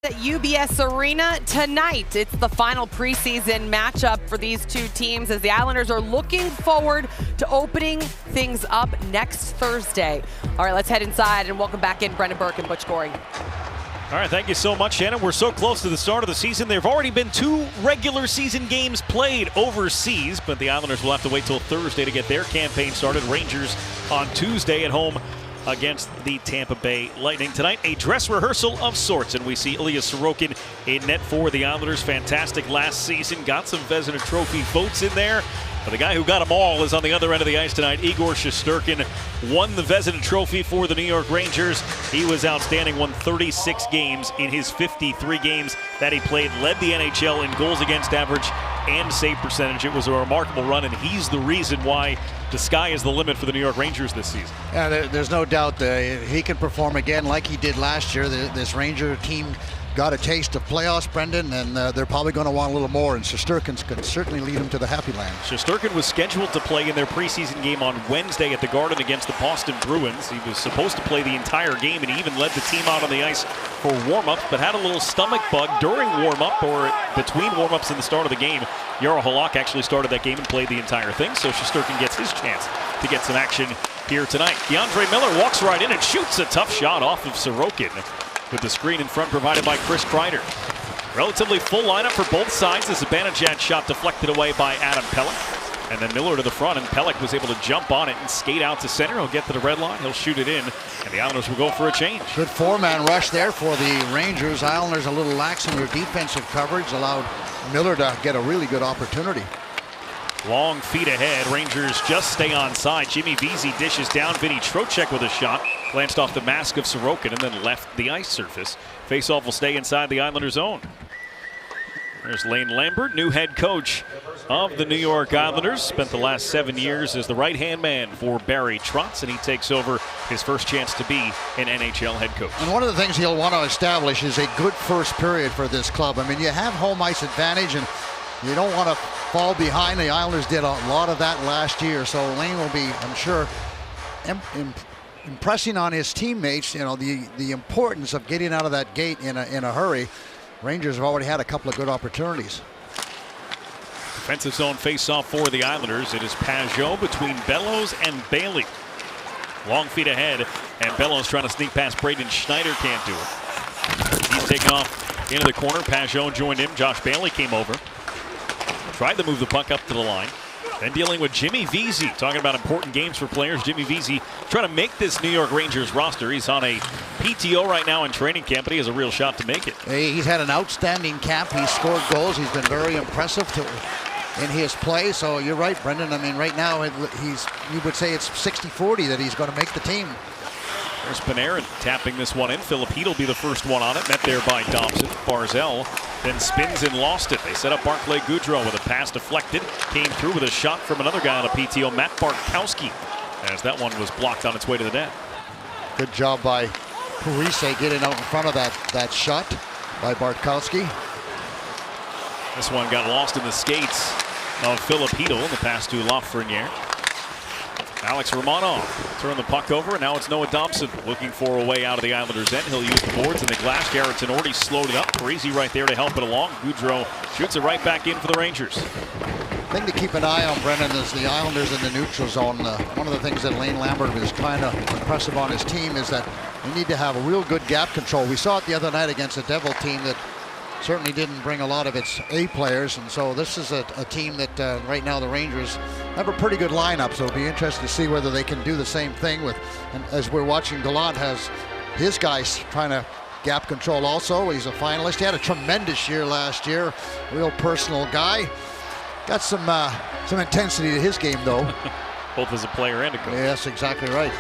At UBS Arena tonight. It's the final preseason matchup for these two teams as the Islanders are looking forward to opening things up next Thursday. All right, let's head inside and welcome back in Brendan Burke and Butch Goring. All right, thank you so much, Shannon. We're so close to the start of the season. There have already been 2 regular season games played overseas, but the Islanders will have to wait till Thursday to get their campaign started. Rangers on Tuesday at home against the Tampa Bay Lightning. Tonight, a dress rehearsal of sorts, and we see Ilya Sorokin in net for the Islanders. Fantastic last season. Got some Vezina Trophy votes in there. But the guy who got them all is on the other end of the ice tonight. Igor Shesterkin won the Vezina Trophy for the New York Rangers. He was outstanding, won 36 games in his 53 games that he played, led the NHL in goals against average and save percentage. It was a remarkable run, and he's the reason why the sky is the limit for the New York Rangers this season. Yeah, there's no doubt that he can perform again like he did last year. This Ranger team got a taste of playoffs, Brendan, and they're probably going to want a little more, and Shesterkin could certainly lead them to the happy land. Shesterkin was scheduled to play in their preseason game on Wednesday at the Garden against the Boston Bruins. He was supposed to play the entire game, and he even led the team out on the ice for warm-ups, but had a little stomach bug during warm-up or between warm-ups and the start of the game. Jaro Halak actually started that game and played the entire thing, so Shesterkin gets his chance to get some action here tonight. Deandre Miller walks right in and shoots a tough shot off of Sorokin, with the screen in front provided by Chris Kreider. Relatively full lineup for both sides. The Zibanejad shot deflected away by Adam Pelech. And then Miller to the front, and Pelech was able to jump on it and skate out to center. He'll get to the red line, he'll shoot it in, and the Islanders will go for a change. Good 4-man rush there for the Rangers. Islanders a little lax in their defensive coverage, allowed Miller to get a really good opportunity. Long feet ahead. Rangers just stay on side. Jimmy Vesey dishes down. Vinny Trocheck with a shot. Glanced off the mask of Sorokin and then left the ice surface. Faceoff will stay inside the Islanders' zone. There's Lane Lambert, new head coach of the New York Islanders. Spent the last 7 years as the right-hand man for Barry Trotz, and he takes over his first chance to be an NHL head coach. And one of the things he'll want to establish is a good first period for this club. I mean, you have home ice advantage, and you don't want to fall behind. The Islanders did a lot of that last year, so Lane will be, I'm sure, impressing on his teammates, you know, the importance of getting out of that gate in a hurry. Rangers have already had a couple of good opportunities. Defensive zone face-off for the Islanders. It is Pajot between Bellows and Bailey. Long feet ahead, and Bellows trying to sneak past Braden Schneider, can't do it. He's taken off into the corner. Pajot joined him. Josh Bailey came over. Tried to move the puck up to the line. Then dealing with Jimmy Vesey. Talking about important games for players. Jimmy Vesey trying to make this New York Rangers roster. He's on a PTO right now in training camp, but he has a real shot to make it. He's had an outstanding camp. He's scored goals. He's been very impressive in his play. So you're right, Brendan. I mean, right now, you would say it's 60-40 that he's going to make the team. There's Panarin tapping this one in. Philip Heat will be the first one on it. Met there by Dobson. Barzell then spins and lost it. They set up Barclay Goodrow with a pass deflected. Came through with a shot from another guy on a PTO, Matt Bartkowski, as that one was blocked on its way to the net. Good job by Parise getting out in front of that shot by Bartkowski. This one got lost in the skates of Philip Heedle in the pass to Lafreniere. Alex Romanov turned the puck over, and now it's Noah Dobson looking for a way out of the Islanders' end. He'll use the boards and the glass. Garrettson already slowed it up. Parisi right there to help it along. Goudreau shoots it right back in for the Rangers. Thing to keep an eye on, Brendan, is the Islanders in the neutral zone. One of the things that Lane Lambert is trying to impress upon his team is that we need to have a real good gap control. We saw it the other night against a Devil team that certainly didn't bring a lot of its A players, and so this is a team that right now the Rangers have a pretty good lineup, so it'll be interesting to see whether they can do the same thing with, and as we're watching, Gallant has his guys trying to gap control also. He's a finalist. He had a tremendous year last year, real personal guy. Got some intensity to his game though. Both as a player and a coach. Yes, exactly right.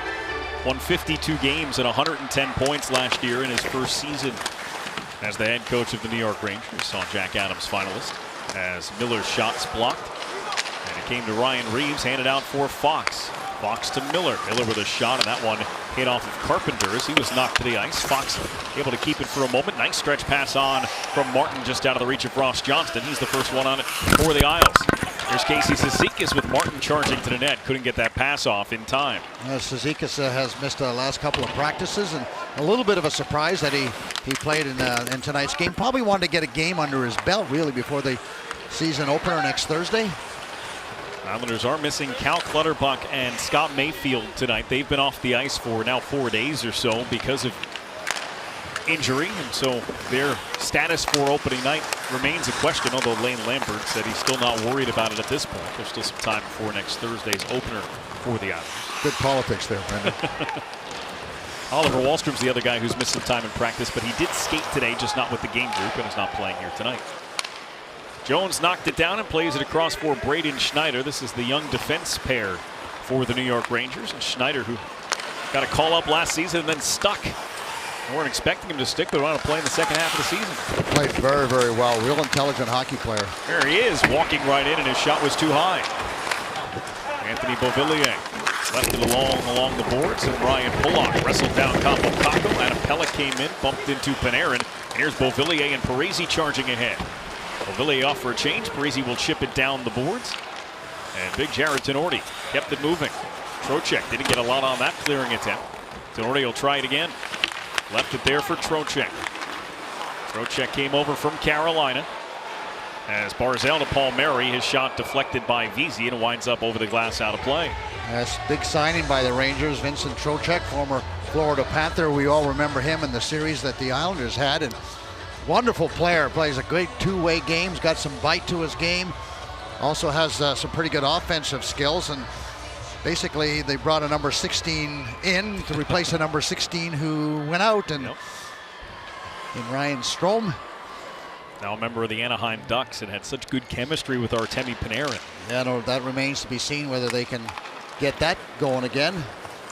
Won 52 games and 110 points last year in his first season as the head coach of the New York Rangers. Saw Jack Adams finalist as Miller's shots blocked. And it came to Ryan Reeves, handed out for Fox. Fox to Miller. Miller with a shot, and that one hit off of Carpenter as he was knocked to the ice. Fox able to keep it for a moment. Nice stretch pass on from Martin just out of the reach of Ross Johnston. He's the first one on it for the Isles. Here's Casey Cizikas with Martin charging to the net. Couldn't get that pass off in time. Cizikas has missed the last couple of practices, and a little bit of a surprise that he played in tonight's game. Probably wanted to get a game under his belt, really, before the season opener next Thursday. Islanders are missing Cal Clutterbuck and Scott Mayfield tonight. They've been off the ice for now 4 days or so because of injury, and so their status for opening night remains a question, although Lane Lambert said he's still not worried about it at this point. There's still some time before next Thursday's opener for the Islanders. Good politics there, Brendan. Oliver Wahlstrom's the other guy who's missed some time in practice, but he did skate today, just not with the game group, and is not playing here tonight. Jones knocked it down and plays it across for Braden Schneider. This is the young defense pair for the New York Rangers, and Schneider, who got a call up last season and then stuck. We weren't expecting him to stick, but want to play in the second half of the season. Played very, very well. Real intelligent hockey player. There he is, walking right in, and his shot was too high. Anthony Beauvillier left it along the boards, and Ryan Pulock wrestled down Capo Caco. Adam Pelech came in, bumped into Panarin. And here's Beauvillier and Parisi charging ahead. Beauvillier off for a change. Parisi will chip it down the boards. And big Jared Tenorti kept it moving. Trocheck didn't get a lot on that clearing attempt. Tenorti will try it again. Left it there for Trocheck. Trocheck came over from Carolina. As Barzal to Palmieri, his shot deflected by Vesey and winds up over the glass out of play. That's big signing by the Rangers. Vincent Trocheck, former Florida Panther. We all remember him in the series that the Islanders had. And wonderful player, plays a great two-way game. He's got some bite to his game. Also has some pretty good offensive skills. And basically, they brought a number 16 in to replace a number 16 who went out, and in Ryan Strome. Now a member of the Anaheim Ducks and had such good chemistry with Artemi Panarin. Yeah, no, that remains to be seen whether they can get that going again.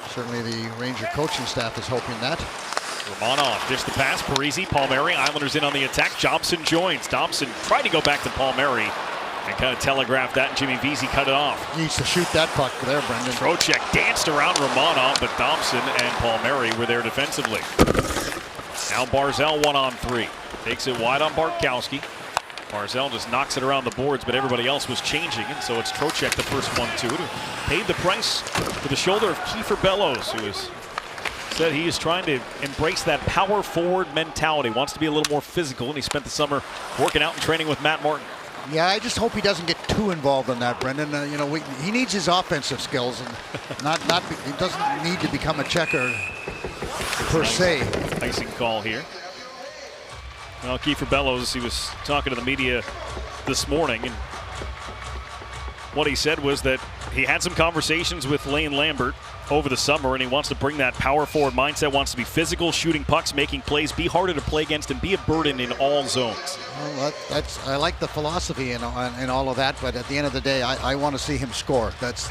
Certainly the Ranger coaching staff is hoping that. Romanov dished the pass. Parisi, Palmieri, Islanders in on the attack. Jobson joins. Dobson tried to go back to Palmieri and kind of telegraphed that, and Jimmy Vesey cut it off. Needs to shoot that puck there, Brendan. Trocheck danced around Romanov, but Dobson and Palmieri were there defensively. Now Barzal 1-on-3. Takes it wide on Bartkowski. Barzal just knocks it around the boards, but everybody else was changing, and so it's Trocheck the first one to paid the price for the shoulder of Kiefer Bellows, who has said he is trying to embrace that power forward mentality, wants to be a little more physical, and he spent the summer working out and training with Matt Martin. Yeah, I just hope he doesn't get too involved in that, Brendan. You know, he needs his offensive skills, and he doesn't need to become a checker per se. Icing call here. Well, Kiefer Bellows, he was talking to the media this morning, and what he said was that he had some conversations with Lane Lambert over the summer, and he wants to bring that power forward mindset, wants to be physical, shooting pucks, making plays, be harder to play against, and be a burden in all zones. Well, I like the philosophy and all of that, but at the end of the day, I want to see him score. That's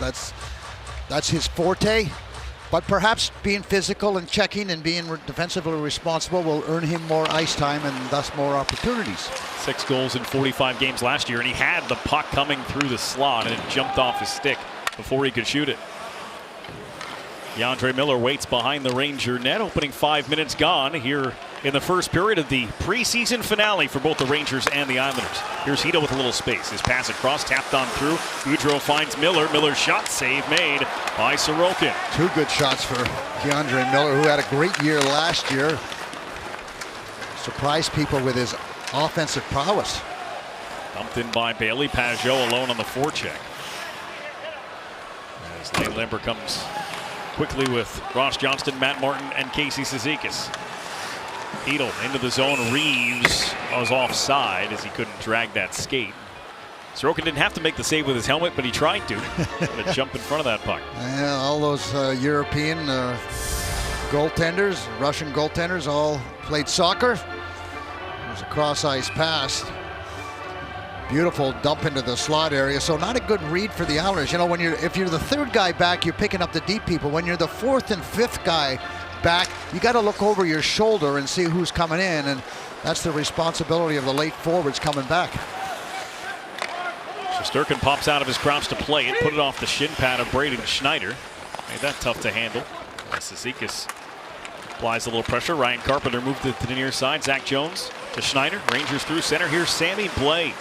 his forte. But perhaps being physical and checking and being defensively responsible will earn him more ice time and thus more opportunities. 6 goals in 45 games last year, and he had the puck coming through the slot, and it jumped off his stick before he could shoot it. DeAndre Miller waits behind the Ranger net. Opening 5 minutes gone here in the first period of the preseason finale for both the Rangers and the Islanders. Here's Hito with a little space. His pass across, tapped on through. Goudreau finds Miller. Miller's shot save made by Sorokin. 2 good shots for DeAndre Miller, who had a great year last year. Surprised people with his offensive prowess. Dumped in by Bailey. Pajot alone on the forecheck. As Lane Lambert comes quickly with Ross Johnston, Matt Martin, and Casey Cizikas. Hedl into the zone. Reeves was offside as he couldn't drag that skate. Sorokin didn't have to make the save with his helmet, but he tried to. To jump in front of that puck. Yeah, all those European goaltenders, Russian goaltenders, all played soccer. It was a cross-ice pass. Beautiful dump into the slot area. So not a good read for the Islanders. You know, if you're the third guy back, you're picking up the deep people. When you're the fourth and fifth guy back, you got to look over your shoulder and see who's coming in, and that's the responsibility of the late forwards coming back. Shesterkin pops out of his crouch to play it, put it off the shin pad of Braden Schneider. Made that tough to handle. Cizikas applies a little pressure. Ryan Carpenter moved it to the near side. Zach Jones to Schneider. Rangers through center. Here's Sammy Blais.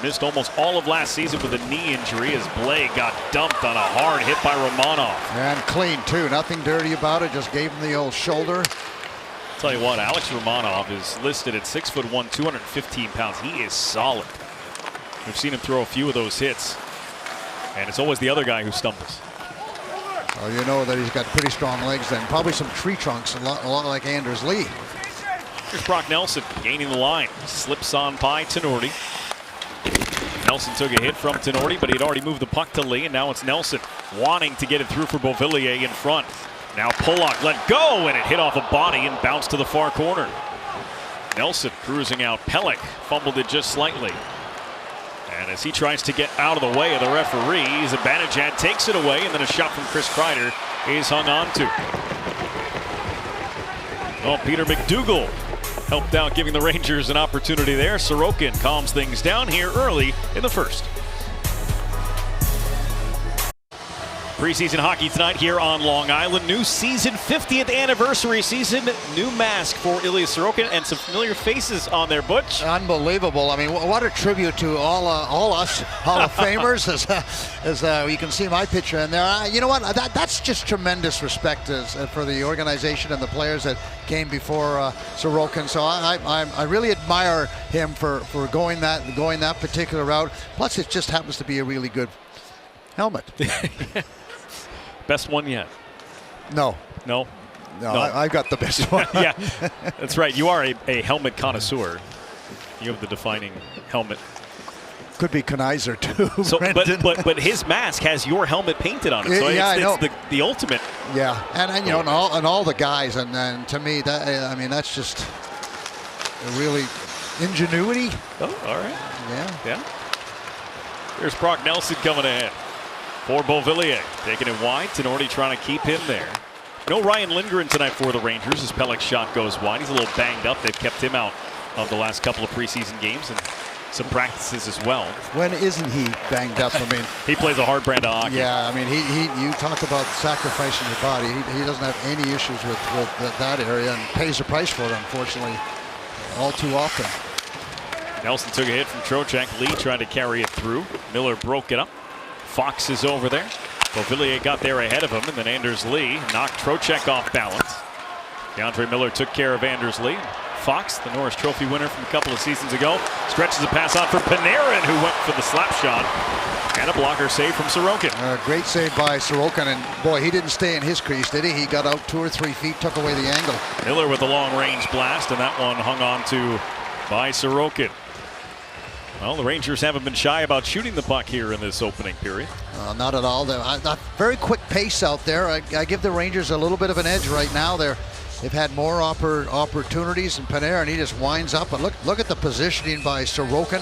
Missed almost all of last season with a knee injury as Blake got dumped on a hard hit by Romanov. And clean, too. Nothing dirty about it. Just gave him the old shoulder. Tell you what, Alex Romanov is listed at 6'1", 215 pounds. He is solid. We've seen him throw a few of those hits, and it's always the other guy who stumbles. Well, you know that he's got pretty strong legs then. Probably some tree trunks, a lot like Anders Lee. Here's Brock Nelson gaining the line. Slips on by Tenorti. Nelson took a hit from Tenorti, but he'd already moved the puck to Lee, and now it's Nelson wanting to get it through for Beauvillier in front. Now Pollock let go, and it hit off a body and bounced to the far corner. Nelson cruising out. Pelech fumbled it just slightly. And as he tries to get out of the way of the referee, Zibanejad takes it away, and then a shot from Chris Kreider is hung on to. Well, Peter McDougall helped out, giving the Rangers an opportunity there. Sorokin calms things down here early in the first. Preseason hockey tonight here on Long Island. New season, 50th anniversary season. New mask for Ilya Sorokin and some familiar faces on there, Butch. Unbelievable. I mean, what a tribute to all us Hall of Famers. as you can see my picture in there. You know what? That's just tremendous respect for the organization and the players that came before Sorokin. So I really admire him for going that particular route. Plus, it just happens to be a really good helmet. Best one yet? No. I've got the best one. Yeah, that's right. You are a helmet connoisseur. You have the defining helmet. Could be Knizer too. So, but his mask has your helmet painted on it. So it's the ultimate. Yeah, and you know, and all the guys, and to me that's just really ingenuity. Oh, all right. Yeah. Here's Brock Nelson coming ahead for Beauvillier, taking it wide. Tenorti trying to keep him there. No Ryan Lindgren tonight for the Rangers as Pelech's shot goes wide. He's a little banged up. They've kept him out of the last couple of preseason games and some practices as well. When isn't he banged up? I mean, he plays a hard brand of hockey. Yeah, I mean, you talk about sacrificing your body. He doesn't have any issues with that area and pays the price for it, unfortunately, all too often. Nelson took a hit from Trocheck. Lee tried to carry it through. Miller broke it up. Fox is over there. Beauvillier got there ahead of him, and then Anders Lee knocked Trocheck off balance. DeAndre Miller took care of Anders Lee. Fox, the Norris Trophy winner from a couple of seasons ago, stretches a pass out for Panarin, who went for the slap shot. And a blocker save from Sorokin. Great save by Sorokin, and boy, he didn't stay in his crease, did he? He got out 2 or 3 feet, took away the angle. Miller with a long-range blast, and that one hung on to by Sorokin. Well, the Rangers haven't been shy about shooting the puck here in this opening period. Not at all. A very quick pace out there. I give the Rangers a little bit of an edge right now. They've had more opportunities, and Panarin, he just winds up. But look at the positioning by Sorokin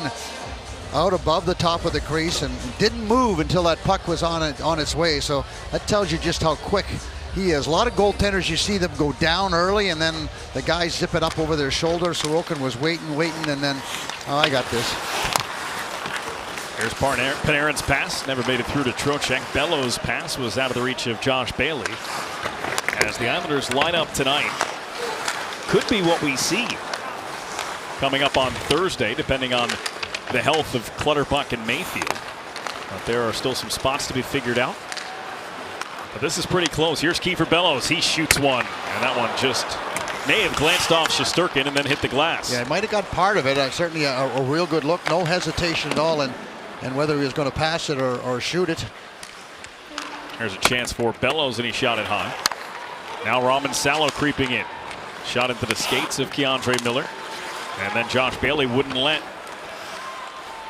out above the top of the crease and didn't move until that puck was on its way. So that tells you just how quick he is. A lot of goaltenders, you see them go down early and then the guys zip it up over their shoulder. Sorokin was waiting, and then, I got this. Here's Panarin's pass. Never made it through to Trocheck. Bellows' pass was out of the reach of Josh Bailey. As the Islanders line up tonight, could be what we see coming up on Thursday, depending on the health of Clutterbuck and Mayfield. But there are still some spots to be figured out. But this is pretty close. Here's Kiefer Bellows. He shoots one, and that one just may have glanced off Shesterkin and then hit the glass. Yeah, he might have got part of it. Certainly a real good look. No hesitation at all, and whether he was going to pass it or shoot it. There's a chance for Bellows, and he shot it high. Now Raman Salo creeping in. Shot into the skates of Keandre Miller. And then Josh Bailey wouldn't let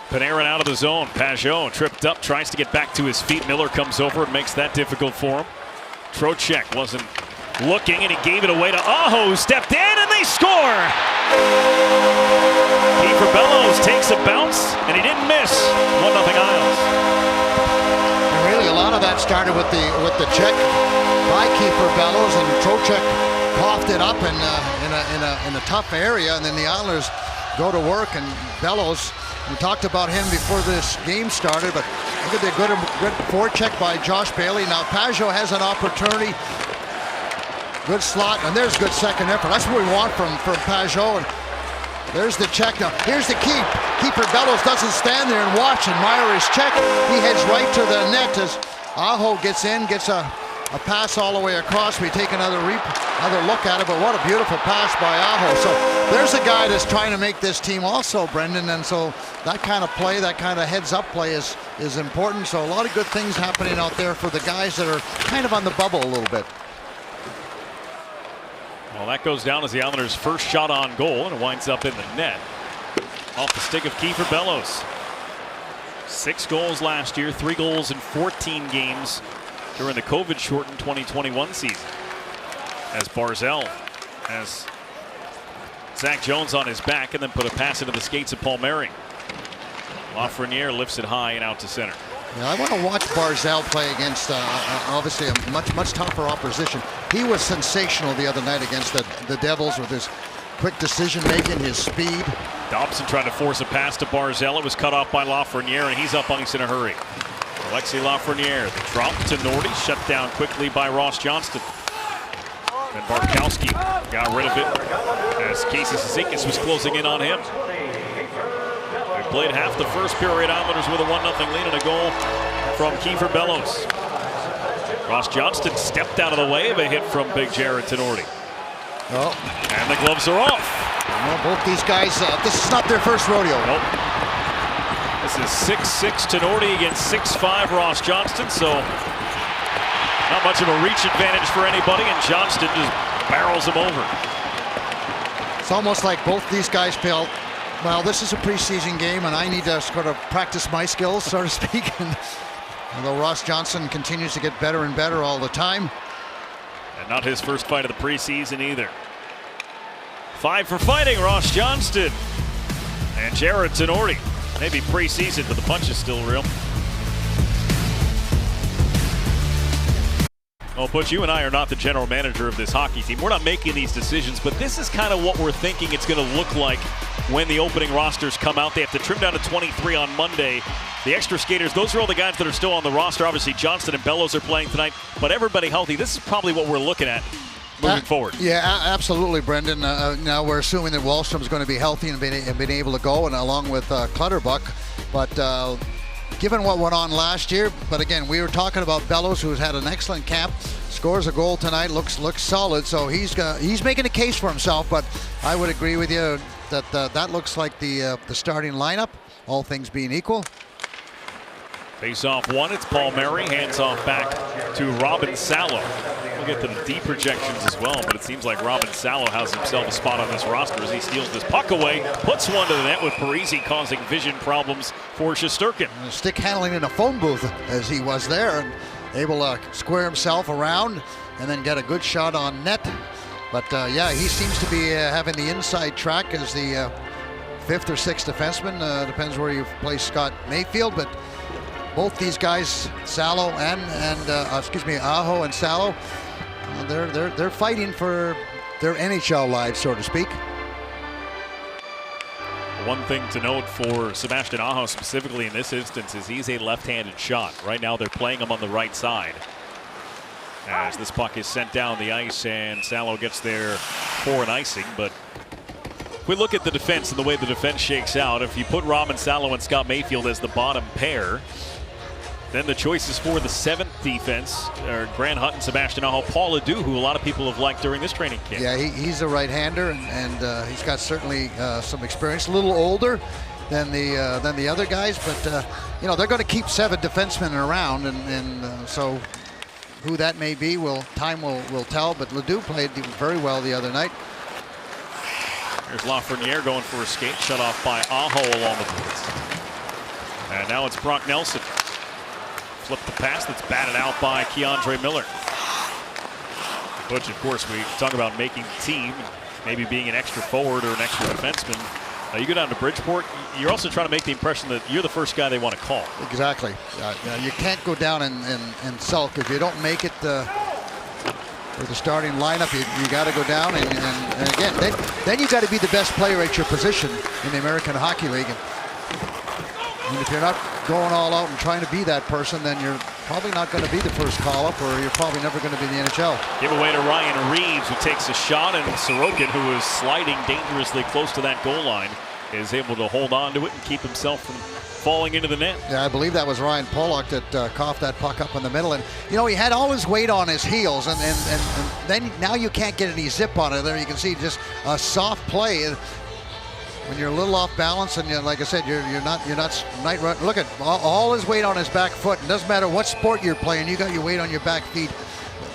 Panarin out of the zone. Pajot tripped up, tries to get back to his feet. Miller comes over and makes that difficult for him. Trocheck wasn't looking, and he gave it away to Aho, who stepped in, and they score! Kiefer Bellows takes a bounce, and he didn't miss. 1-0 Isles. And really, a lot of that started with the check by Kiefer Bellows, and Trocheck coughed it up in a tough area, and then the Islanders go to work, and Bellows, we talked about him before this game started, but look at the good forecheck by Josh Bailey. Now Pajot has an opportunity. Good slot, and there's good second effort. That's what we want from Pajot. And there's the check. Now here's the keep. Keeper Bellows doesn't stand there and watch, and Meyer is checked. He heads right to the net as Aho gets in, gets a pass all the way across. We take another look at it, but what a beautiful pass by Aho. So there's a guy that's trying to make this team also, Brendan, and so that kind of play, that kind of heads-up play is important. So a lot of good things happening out there for the guys that are kind of on the bubble a little bit. Well, that goes down as the Islanders' first shot on goal, and it winds up in the net. Off the stick of Kiefer Bellows. 6 goals last year, 3 goals in 14 games during the COVID-shortened 2021 season. As Barzal has Zach Jones on his back and then put a pass into the skates of Palmieri. Lafreniere lifts it high and out to center. Yeah, I want to watch Barzal play against obviously a much tougher opposition. He was sensational the other night against the Devils with his quick decision making, his speed. Dobson tried to force a pass to Barzal. It was cut off by Lafreniere, and he's up on ice in a hurry. Alexis Lafreniere, the drop to Nordy, shut down quickly by Ross Johnston. And Bartkowski got rid of it as Casey Cizikas was closing in on him. They played half the first period. Islanders with a 1-0 lead and a goal from Kiefer Bellows. Ross Johnston stepped out of the way of a hit from Big Jared Tenorti. Oh. And the gloves are off. Well, both these guys, this is not their first rodeo. Nope. This is 6'6" Tenorti against 6'5" Ross Johnston, so not much of a reach advantage for anybody, and Johnston just barrels him over. It's almost like both these guys felt, well, this is a preseason game, and I need to sort of practice my skills, so to speak. And although Ross Johnston continues to get better and better all the time. And not his first fight of the preseason either. 5 for fighting, Ross Johnston and Jared Tenorti. Maybe preseason, but the punch is still real. Well, Butch, you and I are not the general manager of this hockey team. We're not making these decisions, but this is kind of what we're thinking it's going to look like when the opening rosters come out. They have to trim down to 23 on Monday. The extra skaters, those are all the guys that are still on the roster. Obviously, Johnston and Bellows are playing tonight, but everybody healthy. This is probably what we're looking at moving forward. Yeah, absolutely, Brendan. Now we're assuming that Wallstrom's going to be healthy and been able to go, and along with Clutterbuck. But given what went on last year, but again, we were talking about Bellows, who's had an excellent camp, scores a goal tonight, looks solid. So he's making a case for himself. But I would agree with you that that looks like the starting lineup, all things being equal. Face off one, it's Palmieri, hands off back to Robin Salo. We'll get to the D projections as well, but it seems like Robin Salo has himself a spot on this roster as he steals this puck away, puts one to the net with Parise causing vision problems for Shesterkin. Stick handling in a phone booth as he was there, and able to square himself around and then get a good shot on net. But yeah, he seems to be having the inside track as the 5th or 6th defenseman. Depends where you place Scott Mayfield, but both these guys, Salo and Aho and Salo, they're fighting for their NHL lives, so to speak. One thing to note for Sebastian Aho specifically in this instance is he's a left-handed shot. Right now they're playing him on the right side. As this puck is sent down the ice and Salo gets there for an icing, but if we look at the defense and the way the defense shakes out, if you put Robin Salo and Scott Mayfield as the bottom pair, then the choices for the 7th defense are Grant Hunt and Sebastian Aho, Paul Ledoux, who a lot of people have liked during this training camp. Yeah, he's a right-hander, and he's got certainly some experience. A little older than the other guys, but you know, they're going to keep 7 defensemen around, and so who that may be, time will tell. But Ledoux played very well the other night. Here's Lafreniere going for a skate, shut off by Aho along the boards. And now it's Brock Nelson. Flip the pass that's batted out by Keandre Miller. Which, of course, we talk about making the team, maybe being an extra forward or an extra defenseman. You go down to Bridgeport, you're also trying to make the impression that you're the first guy they want to call. Exactly. You can't go down and sulk. If you don't make it for the starting lineup, you got to go down. And again, then you got to be the best player at your position in the American Hockey League. And if you're not going all out and trying to be that person, then you're probably not going to be the first call-up, or you're probably never going to be in the NHL. Give away to Ryan Reeves, who takes a shot, and Sorokin, who is sliding dangerously close to that goal line, is able to hold on to it and keep himself from falling into the net. Yeah, I believe that was Ryan Pollock that coughed that puck up in the middle. And, you know, he had all his weight on his heels. And then now you can't get any zip on it. There you can see just a soft play. When you're a little off balance and, like I said, you're not night run. Look at all his weight on his back foot. It doesn't matter what sport you're playing. You got your weight on your back feet.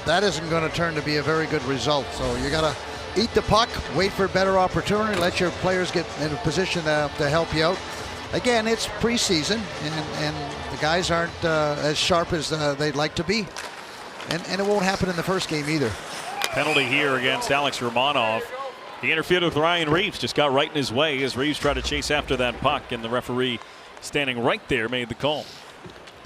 That isn't going to turn to be a very good result. So you got to eat the puck, wait for a better opportunity, let your players get in a position to help you out. Again, it's preseason, and the guys aren't as sharp as they'd like to be. And it won't happen in the first game either. Penalty here against Alex Romanov. He interfered with Ryan Reeves, just got right in his way as Reeves tried to chase after that puck, and the referee standing right there made the call.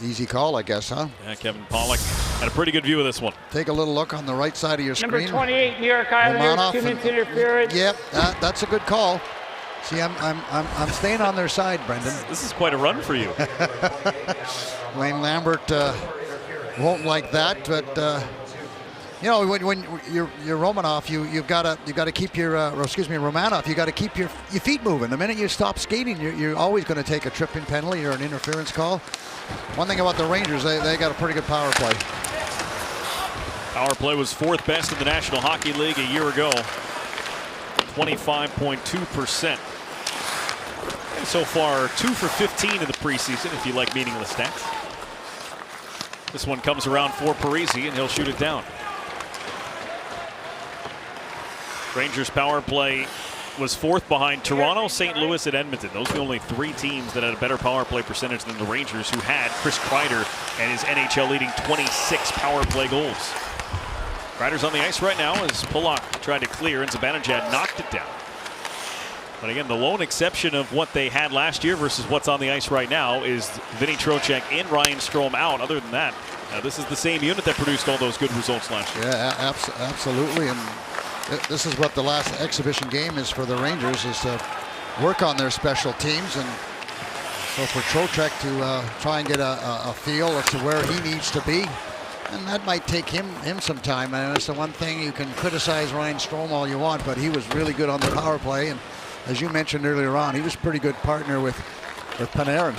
Easy call, I guess, huh? Yeah, Kevin Pollock had a pretty good view of this one. Take a little look on the right side of your screen. Number 28, New York Islanders, 2 minutes interference. Yep, that's a good call. See, I'm staying on their side, Brendan. This is quite a run for you. Lane Lambert won't like that, but you know, when you're Romanov, you've got to keep your Romanov. You got to keep your feet moving. The minute you stop skating, you're always going to take a tripping penalty or an interference call. One thing about the Rangers, they got a pretty good power play. Power play was 4th best in the National Hockey League a year ago. 25.2%. And so far, 2 for 15 in the preseason, if you like meaningless stats. This one comes around for Parise, and he'll shoot it down. Rangers power play was 4th behind Toronto, St. Louis, and Edmonton. Those are the only 3 teams that had a better power play percentage than the Rangers, who had Chris Kreider and his NHL-leading 26 power play goals. Kreider's on the ice right now as Pollock tried to clear, and Zibanejad knocked it down. But again, the lone exception of what they had last year versus what's on the ice right now is Vinny Trocheck in, Ryan Strome out. Other than that, this is the same unit that produced all those good results last year. Yeah, absolutely. And this is what the last exhibition game is for the Rangers, is to work on their special teams. And so for Trocheck to try and get a feel as to where he needs to be, and that might take him some time. And it's the one thing, you can criticize Ryan Strome all you want, but he was really good on the power play. And as you mentioned earlier on, he was a pretty good partner with Panarin.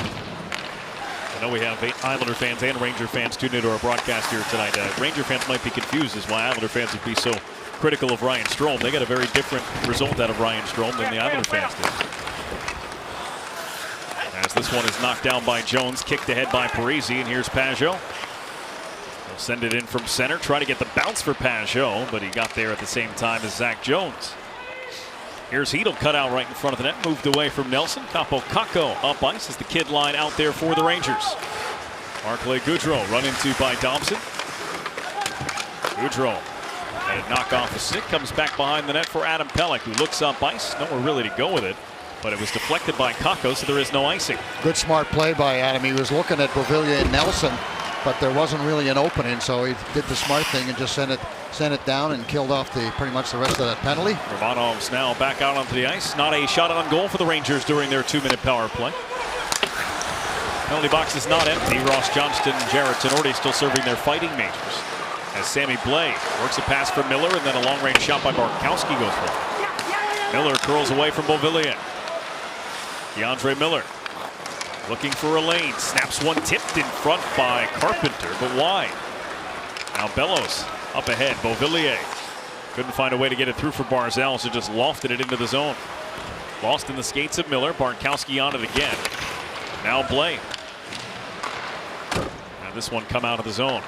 I know we have Islander fans and Ranger fans tuned into our broadcast here tonight. Ranger fans might be confused as why Islander fans would be so critical of Ryan Strome. They got a very different result out of Ryan Strome than the Islander fans did. As this one is knocked down by Jones, kicked ahead by Parise, and here's Pajot. He'll send it in from center, try to get the bounce for Pajot, but he got there at the same time as Zach Jones. Here's Hedl, cut out right in front of the net, moved away from Nelson. Capo Kakko up ice as the kid line out there for the Rangers. Marc-Lee Goudreau run into by Dobson. Goudreau had a knock off a stick, comes back behind the net for Adam Pelech, who looks up ice. Nowhere really to go with it, but it was deflected by Kakko, so there is no icing. Good smart play by Adam. He was looking at Beauvillier and Nelson, but there wasn't really an opening, so he did the smart thing and just sent it down and killed off pretty much the rest of that penalty. Romanov's now back out onto the ice. Not a shot on goal for the Rangers during their 2-minute power play. Penalty box is not empty. Ross Johnston and Jarrett Tenorti still serving their fighting majors. As Sammy Blais works a pass for Miller, and then a long-range shot by Bartkowski goes for it. Miller curls away from Beauvillier. DeAndre Miller looking for a lane. Snaps one tipped in front by Carpenter, but wide. Now Bellows up ahead. Beauvillier couldn't find a way to get it through for Barzal, so just lofted it into the zone. Lost in the skates of Miller. Bartkowski on it again. Now Blais. Now this one come out of the zone.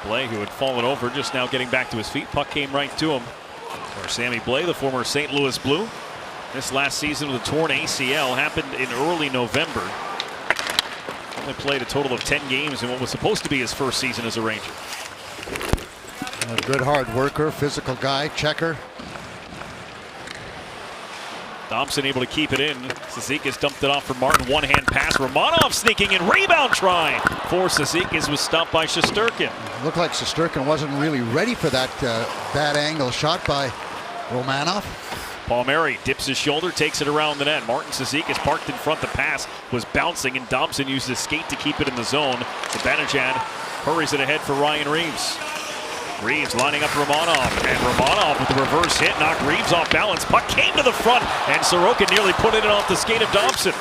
Blais, who had fallen over, just now getting back to his feet. Puck came right to him. Or Sammy Blais, the former St. Louis Blue. This last season with a torn ACL happened in early November. Only played a total of 10 games in what was supposed to be his first season as a Ranger. A good hard worker, physical guy, checker. Thompson able to keep it in. Cizikas dumped it off for Martin. One-hand pass. Romanov sneaking in. Rebound try for Cizikas was stopped by Shesterkin. Looked like Shesterkin wasn't really ready for that bad angle shot by Romanov. Palmieri dips his shoulder, takes it around the net. Martin Cizikas parked in front. The pass was bouncing, and Dobson used his skate to keep it in the zone. Zibanejad hurries it ahead for Ryan Reeves. Reeves lining up Romanov, and Romanov with the reverse hit knocked Reeves off balance. Puck came to the front, and Sorokin nearly put it off the skate of Dobson.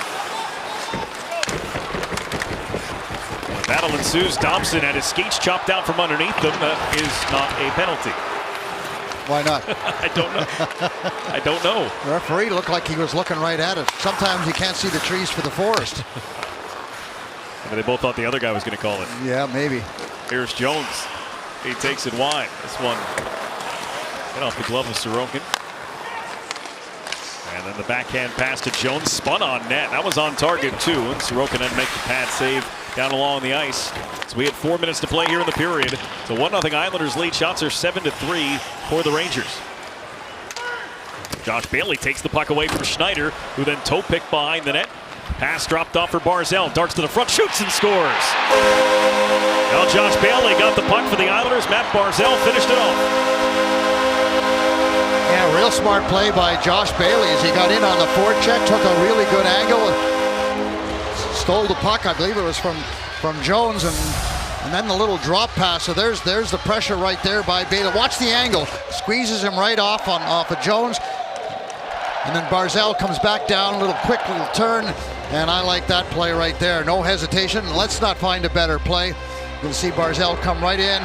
When the battle ensues, Dobson had his skates chopped out from underneath them. That is not a penalty. Why not? I don't know. I don't know. The referee looked like he was looking right at it. Sometimes you can't see the trees for the forest. Maybe they both thought the other guy was going to call it. Yeah, maybe. Here's Jones. He takes it wide. This one hit off the glove of Sorokin. And then the backhand pass to Jones, spun on net. That was on target too. And Sorokin had to make the pad save down along the ice. So we had 4 minutes to play here in the period. So 1-0 Islanders lead. Shots are 7-3 for the Rangers. Josh Bailey takes the puck away from Schneider, who then toe picked behind the net. Pass dropped off for Barzal. Darts to the front, shoots and scores. Now Josh Bailey got the puck for the Islanders. Matt Barzal finished it off. Yeah, real smart play by Josh Bailey as he got in on the forecheck, took a really good angle, stole the puck. I believe it was from Jones, and then the little drop pass. So there's the pressure right there by Bailey. Watch the angle, squeezes him right off of Jones, and then Barzal comes back down, a little quick little turn, and I like that play right there. No hesitation. Let's not find a better play. You can see Barzal come right in.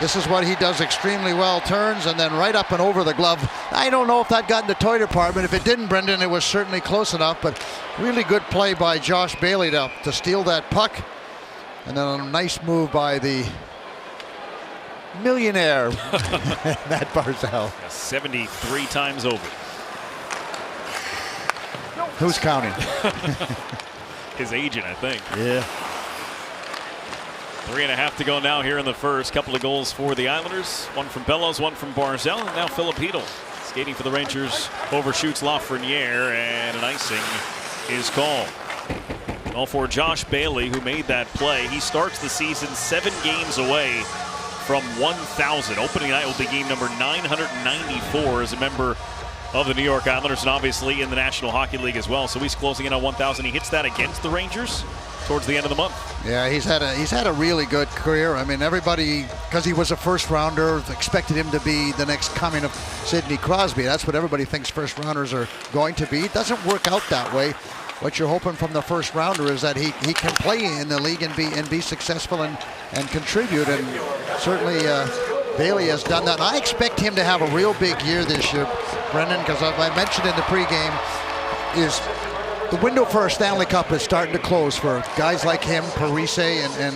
This is what he does extremely well, turns and then right up and over the glove. I don't know if that got in the toy department. If it didn't, Brendan, it was certainly close enough, but really good play by Josh Bailey to steal that puck. And then a nice move by the millionaire, Matt Barzal. 73 times over. Who's counting? His agent, I think. Yeah. 3.5 to go now here in the first. Couple of goals for the Islanders. One from Bellows, one from Barzal, and now Filipino. Skating for the Rangers, overshoots Lafreniere, and an icing is called. All for Josh Bailey, who made that play. He starts the season 7 games away from 1,000. Opening night will be game number 994 as a member of the New York Islanders, and obviously in the National Hockey League as well. So he's closing in on 1,000. He hits that against the Rangers towards the end of the month. Yeah, he's had a really good career. I mean, everybody, because he was a first rounder, expected him to be the next coming of Sidney Crosby. That's what everybody thinks first rounders are going to be. It doesn't work out that way. What you're hoping from the first rounder is that he can play in the league and be successful and contribute. And certainly Bailey has done that. And I expect him to have a real big year this year, Brendan, because I mentioned in the pregame is the window for a Stanley Cup is starting to close for guys like him, Parise and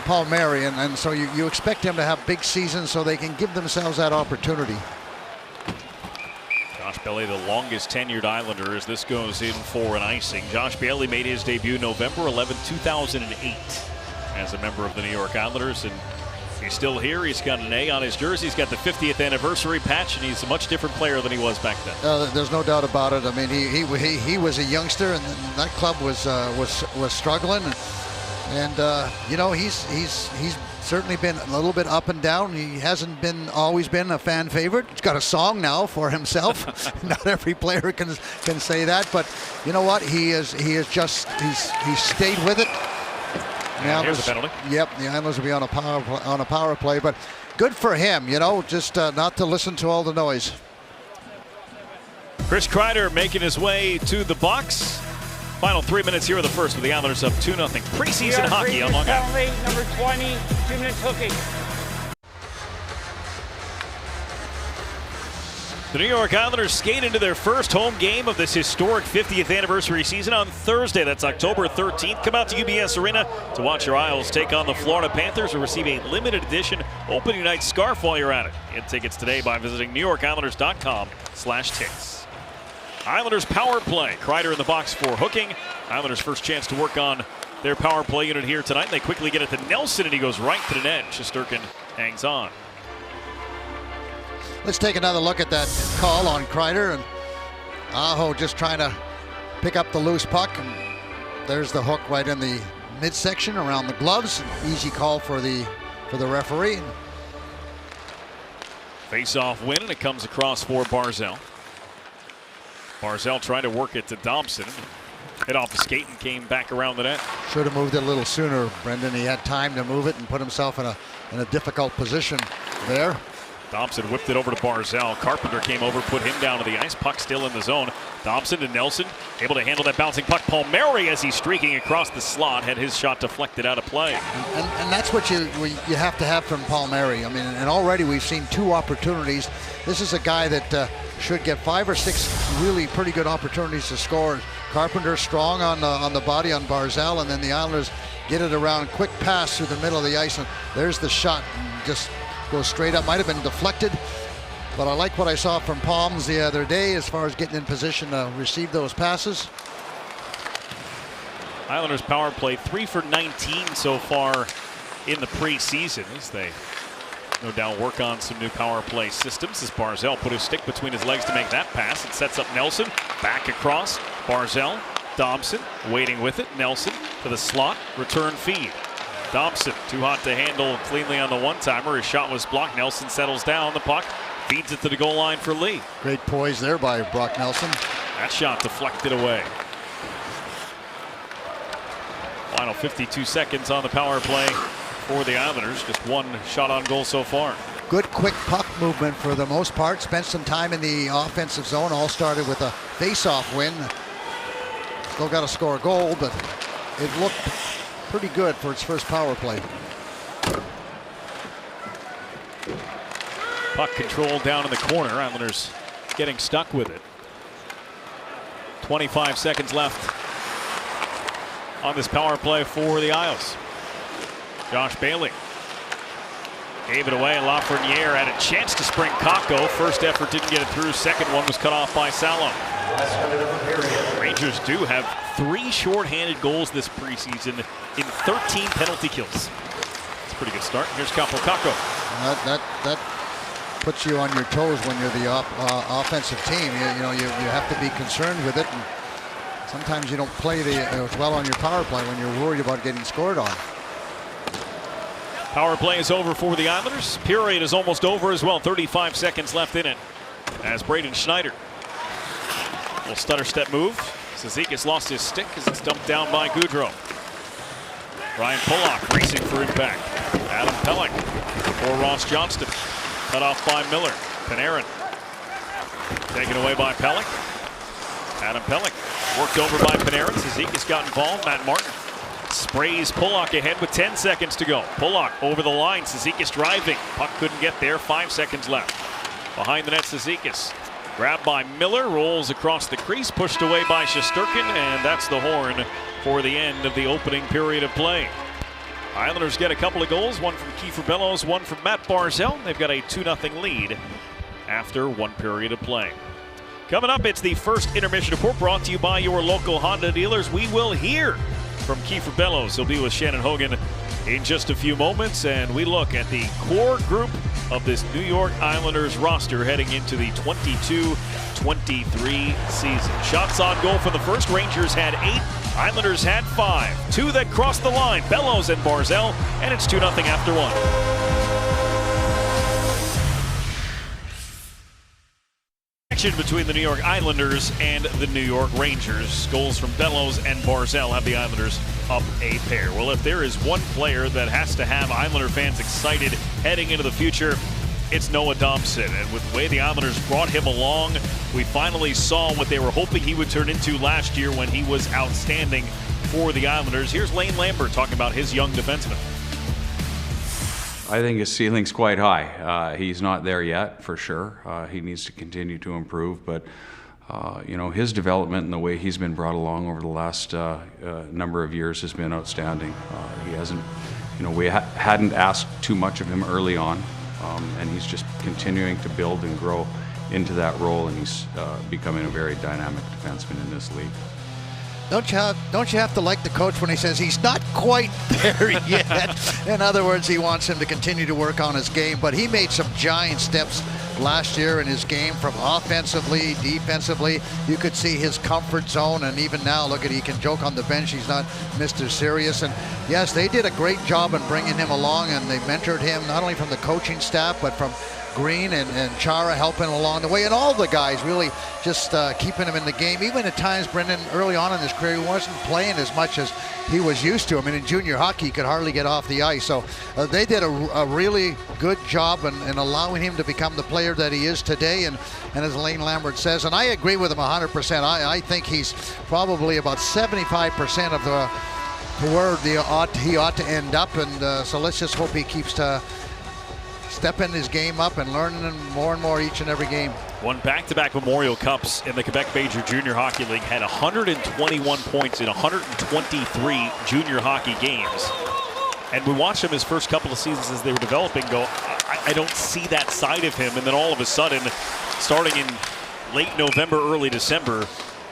Palmieri, and so you expect him to have big seasons so they can give themselves that opportunity. Josh Bailey, the longest tenured Islander, as this goes in for an icing. Josh Bailey made his debut November 11, 2008 as a member of the New York Islanders, and he's still here. He's got an A on his jersey. He's got the 50th anniversary patch, and he's a much different player than he was back then. There's no doubt about it. I mean, he was a youngster, and that club was struggling, and you know, he's certainly been a little bit up and down. He hasn't always been a fan favorite. He's got a song now for himself. Not every player can say that, but you know what? He's stayed with it. Here's the penalty. Yep, the Islanders will be on a power play, but good for him, you know, just not to listen to all the noise. Chris Kreider making his way to the box. Final 3 minutes here of the first with the Islanders up 2-0. Preseason hockey on Long Island. Penalty number 20, 2 minutes hooking. The New York Islanders skate into their first home game of this historic 50th anniversary season on Thursday. That's October 13th. Come out to UBS Arena to watch your Isles take on the Florida Panthers or receive a limited edition opening night scarf while you're at it. Get tickets today by visiting NewYorkIslanders.com/tickets. Islanders power play. Kreider in the box for hooking. Islanders first chance to work on their power play unit here tonight. They quickly get it to Nelson, and he goes right to the net. Shesterkin hangs on. Let's take another look at that call on Kreider, and Aho just trying to pick up the loose puck, and there's the hook right in the midsection around the gloves. An easy call for the referee. Face-off win, and it comes across for Barzal. Barzal trying to work it to Dobson. Hit off the skate and came back around the net. Should have moved it a little sooner, Brendan. He had time to move it and put himself in a difficult position. There. Thompson whipped it over to Barzal. Carpenter came over, put him down to the ice. Puck still in the zone. Thompson to Nelson, able to handle that bouncing puck. Palmieri, as he's streaking across the slot, had his shot deflected out of play. And that's what you have to have from Palmieri. I mean, and already we've seen 2 opportunities. This is a guy that should get 5 or 6 really pretty good opportunities to score. Carpenter strong on the body on Barzal, and then the Islanders get it around. Quick pass through the middle of the ice, and there's the shot. Just goes straight up. Might have been deflected, but I like what I saw from Palms the other day as far as getting in position to receive those passes. Islanders power play 3 for 19 so far in the preseason, as they no doubt work on some new power play systems. As Barzal put his stick between his legs to make that pass. It sets up Nelson, back across. Barzal, Thompson waiting with it. Nelson to the slot, return feed. Thompson, too hot to handle cleanly on the one-timer. His shot was blocked. Nelson settles down the puck, feeds it to the goal line for Lee. Great poise there by Brock Nelson. That shot deflected away. Final 52 seconds on the power play for the Islanders. Just 1 shot on goal so far. Good quick puck movement for the most part. Spent some time in the offensive zone. All started with a face-off win. Still got to score a goal, but it looked pretty good for its first power play. Puck controlled down in the corner. Islanders getting stuck with it. 25 seconds left on this power play for the Isles. Josh Bailey gave it away. Lafreniere had a chance to spring Kakko. First effort didn't get it through. Second one was cut off by Salo. Rangers do have 3 shorthanded goals this preseason in 13 penalty kills. It's a pretty good start. Here's Kakko. That puts you on your toes when you're the offensive team. You have to be concerned with it. And sometimes you don't play as well on your power play when you're worried about getting scored on. Power play is over for the Islanders. Period is almost over as well. 35 seconds left in it. As Braden Schneider. Little stutter step move. Cizikas lost his stick as it's dumped down by Goudreau. Ryan Pulock racing for impact. Adam Pelech for Ross Johnston. Cut off by Miller. Panarin. Taken away by Pelech. Adam Pelech worked over by Panarin. Cizikas got involved. Matt Martin sprays Pulock ahead with 10 seconds to go. Pulock over the line. Cizikas driving. Puck couldn't get there. 5 seconds left. Behind the net, Cizikas. Grabbed by Miller, rolls across the crease, pushed away by Shesterkin, and that's the horn for the end of the opening period of play. Islanders get a couple of goals, one from Kiefer Bellows, one from Matt Barzal. They've got a 2-0 lead after 1 period of play. Coming up, it's the first intermission report brought to you by your local Honda dealers. We will hear from Kiefer Bellows. He'll be with Shannon Hogan in just a few moments, and we look at the core group of this New York Islanders roster heading into the 22-23 season. Shots on goal for the first. Rangers had 8, Islanders had 5. 2 that crossed the line, Bellows and Barzal, and it's 2-0 after 1. Between the New York Islanders and the New York Rangers. Goals from Bellows and Barzal have the Islanders up a pair. Well, if there is one player that has to have Islander fans excited heading into the future, it's Noah Dobson. And with the way the Islanders brought him along, we finally saw what they were hoping he would turn into last year when he was outstanding for the Islanders. Here's Lane Lambert talking about his young defenseman. I think his ceiling's quite high. He's not there yet, for sure. He needs to continue to improve, but his development and the way he's been brought along over the last number of years has been outstanding. He hasn't, we hadn't asked too much of him early on, and he's just continuing to build and grow into that role, and he's becoming a very dynamic defenseman in this league. Don't you have to like the coach when he says he's not quite there yet? In other words, he wants him to continue to work on his game, but he made some giant steps last year in his game from offensively, defensively. You could see his comfort zone, and even now, look at, he can joke on the bench. He's not Mr. Serious. And yes, they did a great job in bringing him along, and they mentored him not only from the coaching staff, but from Green and Chara helping along the way, and all the guys really just keeping him in the game. Even at times, Brendan, early on in his career, he wasn't playing as much as he was used to. I mean, in junior hockey, he could hardly get off the ice. So they did a really good job in allowing him to become the player that he is today. And as Lane Lambert says, and I agree with him 100%, I think he's probably about 75% of where he ought to end up. And so let's just hope he keeps stepping his game up and learning more and more each and every game. Won back-to-back Memorial Cups in the Quebec Major Junior Hockey League, had 121 points in 123 junior hockey games. And we watched him his first couple of seasons as they were developing go, I don't see that side of him. And then all of a sudden, starting in late November, early December,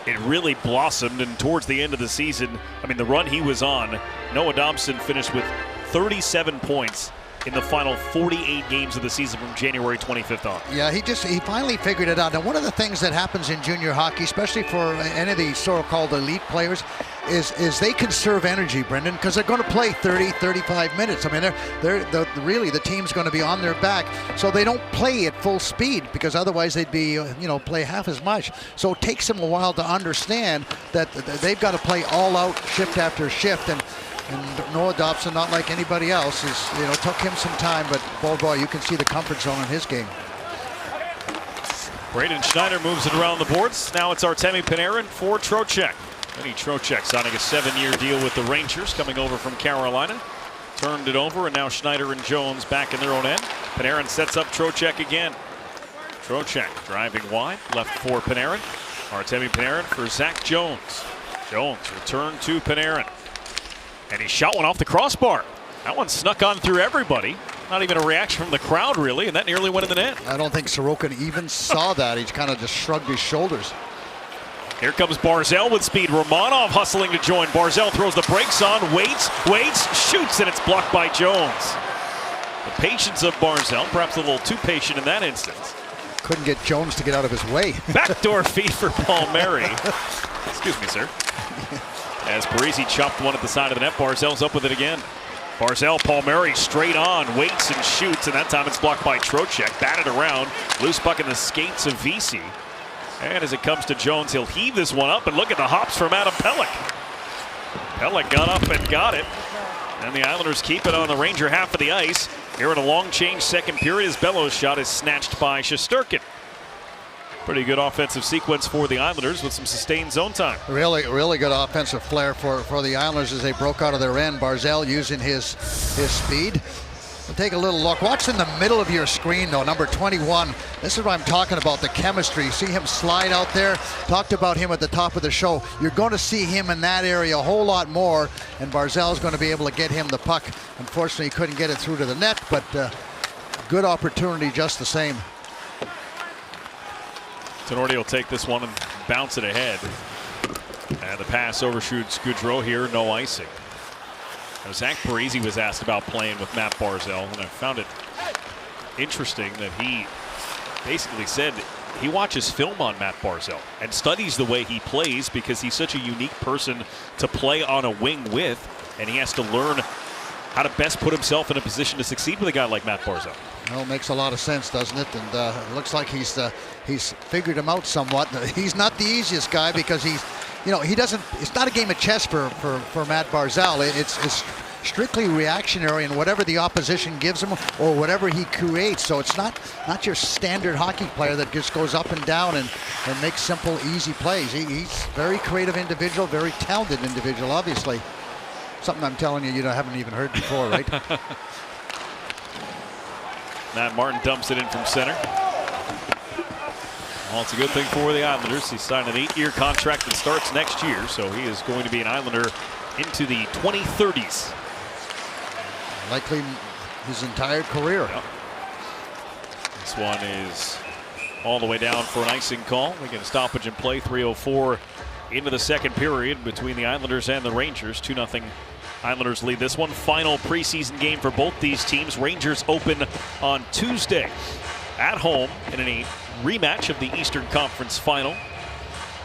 it really blossomed. And towards the end of the season, I mean, the run he was on, Noah Dobson finished with 37 points in the final 48 games of the season from January 25th on. Yeah, he finally figured it out. Now, one of the things that happens in junior hockey, especially for any of these so-called elite players, is they conserve energy, Brendan, because they're going to play 30, 35 minutes. I mean, really the team's going to be on their back, so they don't play at full speed because otherwise they'd be, play half as much. So it takes them a while to understand that they've got to play all out shift after shift. And Noah Dobson, not like anybody else, took him some time, but boy, you can see the comfort zone in his game. Braden Schneider moves it around the boards. Now it's Artemi Panarin for Trocheck. Eddie Trocheck signing a 7-year deal with the Rangers, coming over from Carolina. Turned it over, and now Schneider and Jones back in their own end. Panarin sets up Trocheck again. Trocheck driving wide, left for Panarin. Artemi Panarin for Zach Jones. Jones return to Panarin. And he shot one off the crossbar. That one snuck on through everybody. Not even a reaction from the crowd, really, and that nearly went in the net. I don't think Sorokin even saw that. He kind of just shrugged his shoulders. Here comes Barzal with speed. Romanov hustling to join. Barzal throws the brakes on, waits, shoots, and it's blocked by Jones. The patience of Barzal, perhaps a little too patient in that instance. Couldn't get Jones to get out of his way. Backdoor feed for Palmieri. Excuse me, sir. As Parisi chopped one at the side of the net, Barzal's up with it again. Barzal, Palmieri straight on, waits and shoots, and that time it's blocked by Trocheck. Batted around, loose puck in the skates of Vesey. And as it comes to Jones, he'll heave this one up, and look at the hops from Adam Pelech. Pelech got up and got it. And the Islanders keep it on the Ranger half of the ice. Here in a long change second period, his Bellows shot is snatched by Shesterkin. Pretty good offensive sequence for the Islanders with some sustained zone time. Really good offensive flair for the Islanders as they broke out of their end. Barzal using his speed. We'll take a little look. Watch in the middle of your screen, though, number 21. This is what I'm talking about, the chemistry. You see him slide out there. Talked about him at the top of the show. You're going to see him in that area a whole lot more, and Barzal's going to be able to get him the puck. Unfortunately, he couldn't get it through to the net, but good opportunity just the same. Tenorti will take this one and bounce it ahead. And the pass overshoots Goudreau here, no icing. Now, Zach Parisi was asked about playing with Matt Barzal, and I found it interesting that he basically said he watches film on Matt Barzal and studies the way he plays because he's such a unique person to play on a wing with, and he has to learn how to best put himself in a position to succeed with a guy like Matt Barzal. Well, it makes a lot of sense, doesn't it? And it looks like he's figured him out somewhat. He's not the easiest guy because he doesn't. It's not a game of chess for Matt Barzal. It's strictly reactionary and whatever the opposition gives him or whatever he creates. So it's not your standard hockey player that just goes up and down and makes simple, easy plays. He's a very creative individual, very talented individual, obviously. Something I'm telling you haven't even heard before, right? Matt Martin dumps it in from center. Well, it's a good thing for the Islanders. He signed an 8-year contract that starts next year, so he is going to be an Islander into the 2030s. Likely his entire career. Yep. This one is all the way down for an icing call. We get a stoppage in play, 3:04 into the second period between the Islanders and the Rangers. 2-0 Islanders lead this one. Final preseason game for both these teams. Rangers open on Tuesday at home in a rematch of the Eastern Conference Final.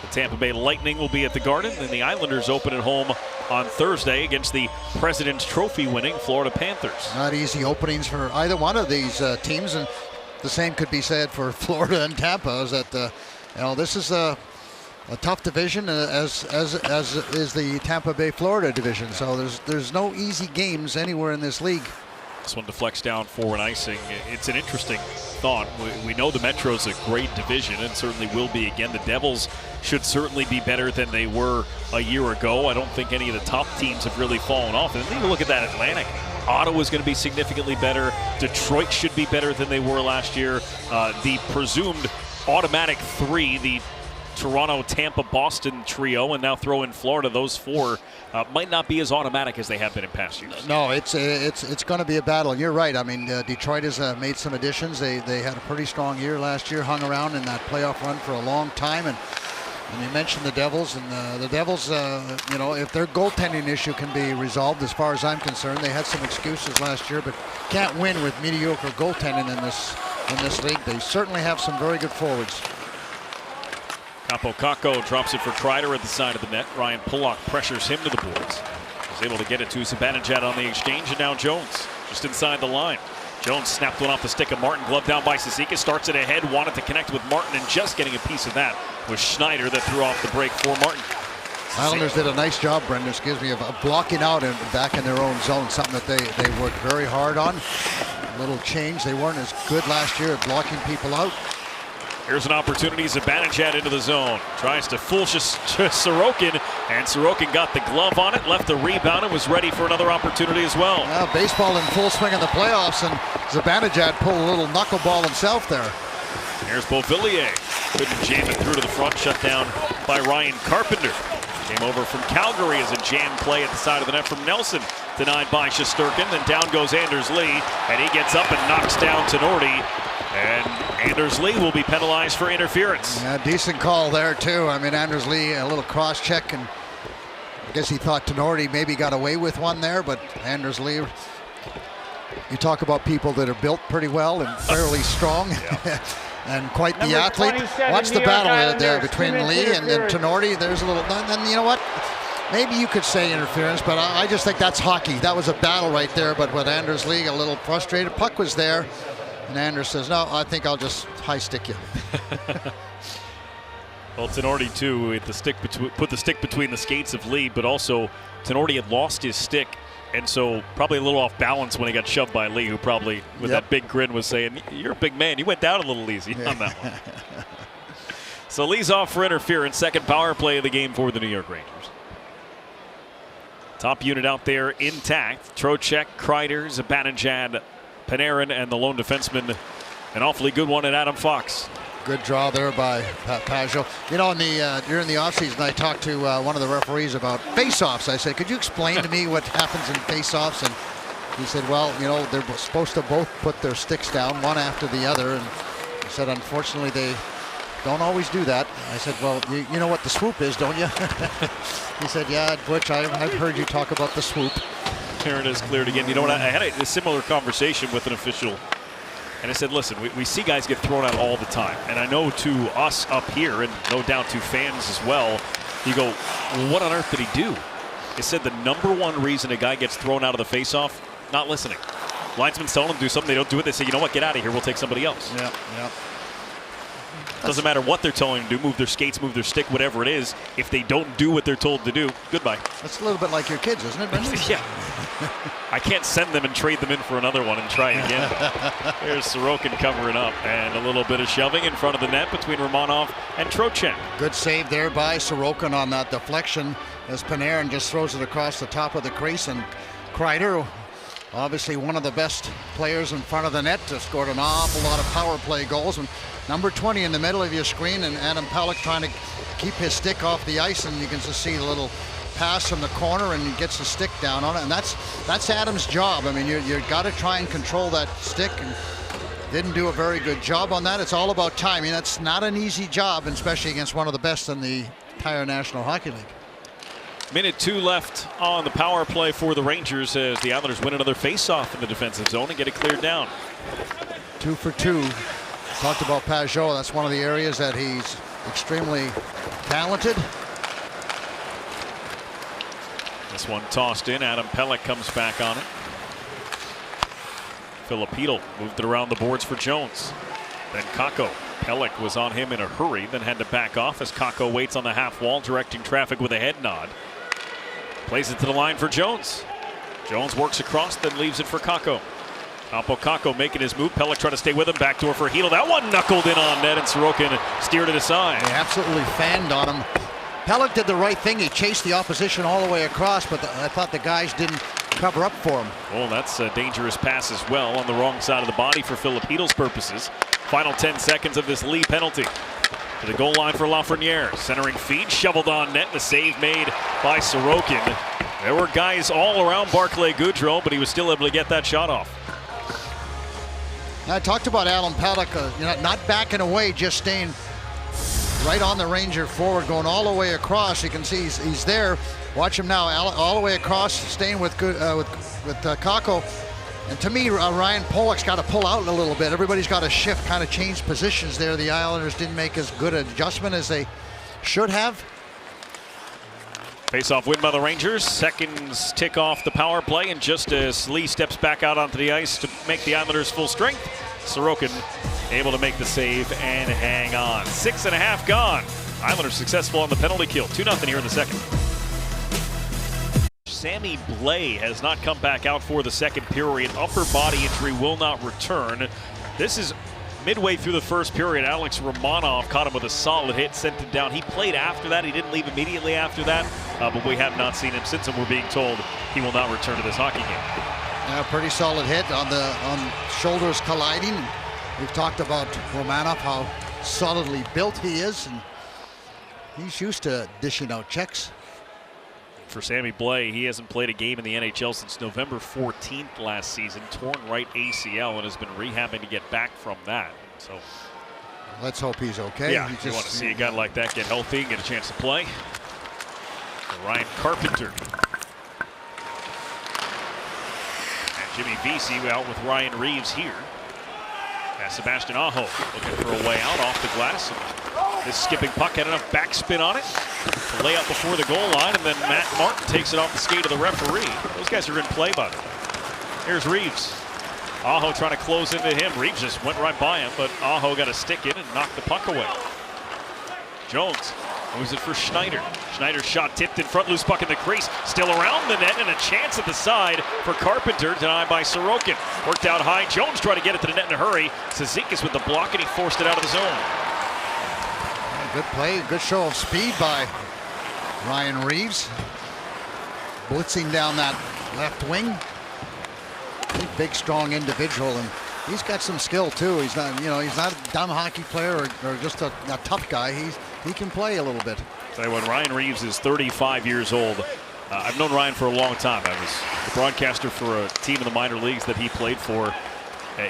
The Tampa Bay Lightning will be at the Garden, and the Islanders open at home on Thursday against the President's Trophy winning Florida Panthers. Not easy openings for either one of these teams, and the same could be said for Florida and Tampa. Is that this is a tough division, as is the Tampa Bay Florida division. So there's no easy games anywhere in this league. This one deflects down for an icing. It's an interesting thought. We know the Metro's a great division and certainly will be again. The Devils should certainly be better than they were a year ago. I don't think any of the top teams have really fallen off. And even look at that Atlantic. Ottawa's going to be significantly better. Detroit should be better than they were last year. The presumed automatic 3, the Toronto, Tampa, Boston trio, and now throw in Florida. Those 4 might not be as automatic as they have been in past years. No, it's going to be a battle. And you're right. I mean, Detroit has made some additions. They had a pretty strong year last year, hung around in that playoff run for a long time. And you mentioned the Devils, and the Devils, if their goaltending issue can be resolved, as far as I'm concerned, they had some excuses last year, but can't win with mediocre goaltending in this league. They certainly have some very good forwards. Capo Kakko drops it for Kreider at the side of the net. Ryan Pulock pressures him to the boards. He's able to get it to Zibanejad on the exchange, and now Jones just inside the line. Jones snapped one off the stick of Martin, glove down by Cizikas, starts it ahead, wanted to connect with Martin, and just getting a piece of that was Schneider that threw off the break for Martin. Islanders did a nice job, Brendan, excuse me, of blocking out and back in their own zone, something that they worked very hard on. A little change. They weren't as good last year at blocking people out. Here's an opportunity. Zibanejad into the zone. Tries to fool Sorokin, and Sorokin got the glove on it, left the rebound, and was ready for another opportunity as well. Yeah, baseball in full swing in the playoffs, and Zibanejad pulled a little knuckleball himself there. Here's Beauvillier. Couldn't jam it through to the front, shut down by Ryan Carpenter. Came over from Calgary as a jam play at the side of the net from Nelson. Denied by Shesterkin. Then down goes Anders Lee, and he gets up and knocks down Tenorti. And Anders Lee will be penalized for interference. Yeah, decent call there, too. I mean, Anders Lee, a little cross-check, and I guess he thought Tenorti maybe got away with one there, but Anders Lee, you talk about people that are built pretty well and fairly strong. And quite the athlete. Watch the battle there between Lee and Tenorti. There's a little, and you know what? Maybe you could say interference, but I just think that's hockey. That was a battle right there, but with Anders Lee a little frustrated. Puck was there, and Anders says, no, I think I'll just high stick you. Well, Tenorti too, with the stick put the stick between the skates of Lee, but also Tenorti had lost his stick, and so probably a little off balance when he got shoved by Lee, who probably, with that big grin, was saying, you're a big man. You went down a little easy on that one. So Lee's off for interference. Second power play of the game for the New York Rangers. Top unit out there intact. Trocheck, Kreider, Zibanejad, Panarin, and the lone defenseman. An awfully good one at Adam Fox. Good draw there by Pajot. You know, during the offseason, I talked to one of the referees about face-offs. I said, could you explain to me what happens in face-offs? And he said, well, you know, they're supposed to both put their sticks down, one after the other. And he said, unfortunately, they don't always do that. I said, well, you know what the swoop is, don't you? He said, yeah, Butch, I've heard you talk about the swoop. Here it is cleared again. You know what? I had a similar conversation with an official. And I said, listen, we see guys get thrown out all the time. And I know to us up here, and no doubt to fans as well, you go, well, what on earth did he do? He said the number one reason a guy gets thrown out of the faceoff, not listening. Linesmen's telling them to do something, they don't do it. They say, you know what, get out of here, we'll take somebody else. Yeah. Doesn't matter what they're telling them to do, move their skates, move their stick, whatever it is. If they don't do what they're told to do, goodbye. That's a little bit like your kids, isn't it, Brendan? Yeah. I can't send them and trade them in for another one and try again. There's Sorokin covering up, and a little bit of shoving in front of the net between Romanov and Trocheck. Good save there by Sorokin on that deflection as Panarin just throws it across the top of the crease, and Kreider, obviously one of the best players in front of the net, scored an awful lot of power play goals. And number 20 in the middle of your screen, and Adam Pelech trying to keep his stick off the ice, and you can just see the little pass from the corner, and he gets the stick down on it, and that's Adam's job. I mean, you got to try and control that stick, and didn't do a very good job on that. It's all about timing. That's not an easy job, especially against one of the best in the entire National Hockey League. Minute 2 left on the power play for the Rangers as the Islanders win another face-off in the defensive zone and get it cleared down. 2 for 2. Talked about Pajot. That's one of the areas that he's extremely talented. This one tossed in. Adam Pelech comes back on it. Filipino moved it around the boards for Jones. Then Kakko. Pelech was on him in a hurry, then had to back off as Kakko waits on the half wall, directing traffic with a head nod. Plays it to the line for Jones. Jones works across, then leaves it for Kakko. Kakko making his move. Pelech trying to stay with him. Backdoor for Hedl. That one knuckled in on net, and Sorokin steered it aside. They absolutely fanned on him. Pelech did the right thing. He chased the opposition all the way across, but I thought the guys didn't cover up for him. Well, that's a dangerous pass as well on the wrong side of the body for Filip Hedl's purposes. Final 10 seconds of this Lee penalty. To the goal line for Lafreniere. Centering feed, shoveled on net. The save made by Sorokin. There were guys all around Barclay Goodrow, but he was still able to get that shot off. I talked about Alan Pelech, not backing away, just staying right on the Ranger forward, going all the way across. You can see he's there. Watch him now, all the way across, staying with Kakko. And to me, Ryan Pollock's got to pull out a little bit. Everybody's got to shift, kind of change positions there. The Islanders didn't make as good an adjustment as they should have. Face-off win by the Rangers. Seconds tick off the power play, and just as Lee steps back out onto the ice to make the Islanders full strength, Sorokin able to make the save and hang on. 6.5 gone. Islanders successful on the penalty kill. 2-0 here in the second. Sammy Blais has not come back out for the second period. Upper body injury will not return. This is midway through the first period. Alex Romanov caught him with a solid hit, sent him down. He played after that. He didn't leave immediately after that, but we have not seen him since, and we're being told he will not return to this hockey game. Yeah, pretty solid hit on shoulders colliding. We've talked about Romanov, how solidly built he is, and he's used to dishing out checks. For Sammy Blais, he hasn't played a game in the NHL since November 14th last season. Torn right ACL and has been rehabbing to get back from that. So let's hope he's okay. Yeah, you want to see a guy like that get healthy and get a chance to play. And Ryan Carpenter. And Jimmy Vesey out with Ryan Reeves here. As Sebastian Aho looking for a way out off the glass. This skipping puck had enough backspin on it to lay up before the goal line, and then Matt Martin takes it off the skate of the referee. Those guys are in play, by the way. Here's Reeves. Aho trying to close into him. Reeves just went right by him, but Aho got a stick in and knocked the puck away. Jones moves it for Schneider. Schneider's shot tipped in front, loose puck in the crease. Still around the net, and a chance at the side for Carpenter, denied by Sorokin. Worked out high. Jones tried to get it to the net in a hurry. Cizikas with the block, and he forced it out of the zone. Good play, good show of speed by Ryan Reeves. Blitzing down that left wing. Big, strong individual, and he's got some skill too. He's not, he's not a dumb hockey player or just a tough guy. He can play a little bit. Tell you what, Ryan Reeves is 35 years old. I've known Ryan for a long time. I was a broadcaster for a team in the minor leagues that he played for.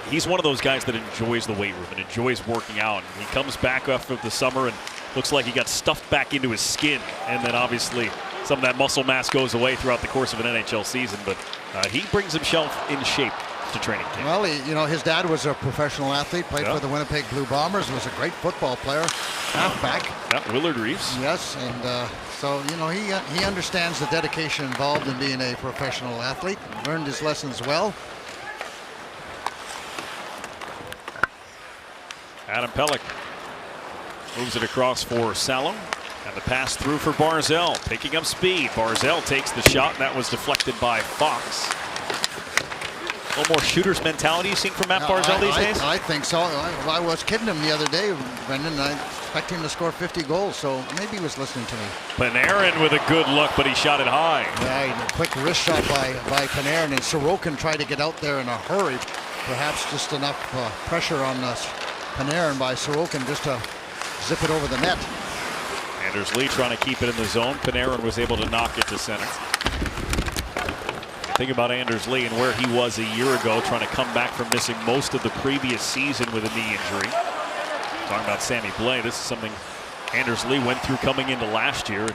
He's one of those guys that enjoys the weight room and enjoys working out. He comes back after the summer and looks like he got stuffed back into his skin, and then obviously some of that muscle mass goes away throughout the course of an NHL season, but he brings himself in shape to training camp. Well, his dad was a professional athlete, played for the Winnipeg Blue Bombers, was a great football player, halfback. Yeah, Willard Reeves. Yes, and so, he understands the dedication involved in being a professional athlete, learned his lessons well. Adam Pelech moves it across for Salem, and the pass through for Barzell, picking up speed. Barzell takes the shot, and that was deflected by Fox. A little more shooter's mentality you seen from Matt Barzell these days? I think so. I was kidding him the other day, Brendan. I expect him to score 50 goals, so maybe he was listening to me. Panarin with a good look, but he shot it high. Yeah, a quick wrist shot by Panarin, and Sorokin tried to get out there in a hurry. Perhaps just enough pressure on Panarin by Sorokin just to zip it over the net. Anders Lee trying to keep it in the zone. Panarin was able to knock it to center. Think about Anders Lee and where he was a year ago, trying to come back from missing most of the previous season with a knee injury. Talking about Sammy Blais, this is something Anders Lee went through coming into last year.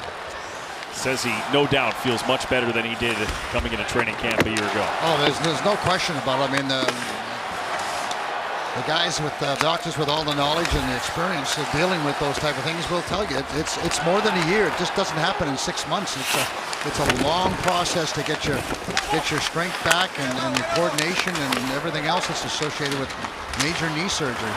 Says he, no doubt, feels much better than he did coming into training camp a year ago. Oh, there's no question about it. I mean, the guys with doctors with all the knowledge and the experience of dealing with those type of things will tell you it's more than a year. It just doesn't happen in 6 months. It's a long process to get your strength back and your coordination and everything else that's associated with major knee surgery.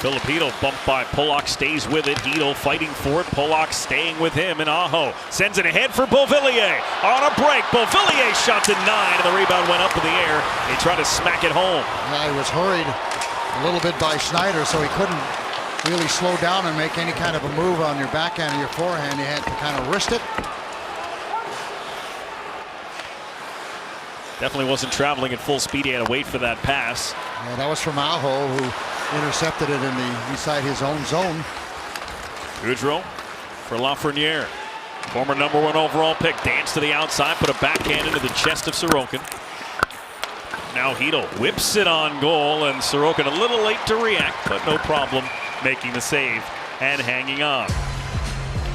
Filipino bumped by Pollock, stays with it. Hedl fighting for it. Pollock staying with him, and Aho sends it ahead for Beauvillier. On a break, Beauvillier shot denied, and the rebound went up in the air. He tried to smack it home. Yeah, he was hurried a little bit by Schneider, so he couldn't really slow down and make any kind of a move on your backhand or your forehand. You had to kind of wrist it. Definitely wasn't traveling at full speed. He had to wait for that pass. Yeah, that was from Aho, who intercepted it inside his own zone. Goudreau for Lafreniere. Former #1 overall pick. Danced to the outside, put a backhand into the chest of Sorokin. Now Hedl whips it on goal, and Sorokin a little late to react, but no problem making the save and hanging on.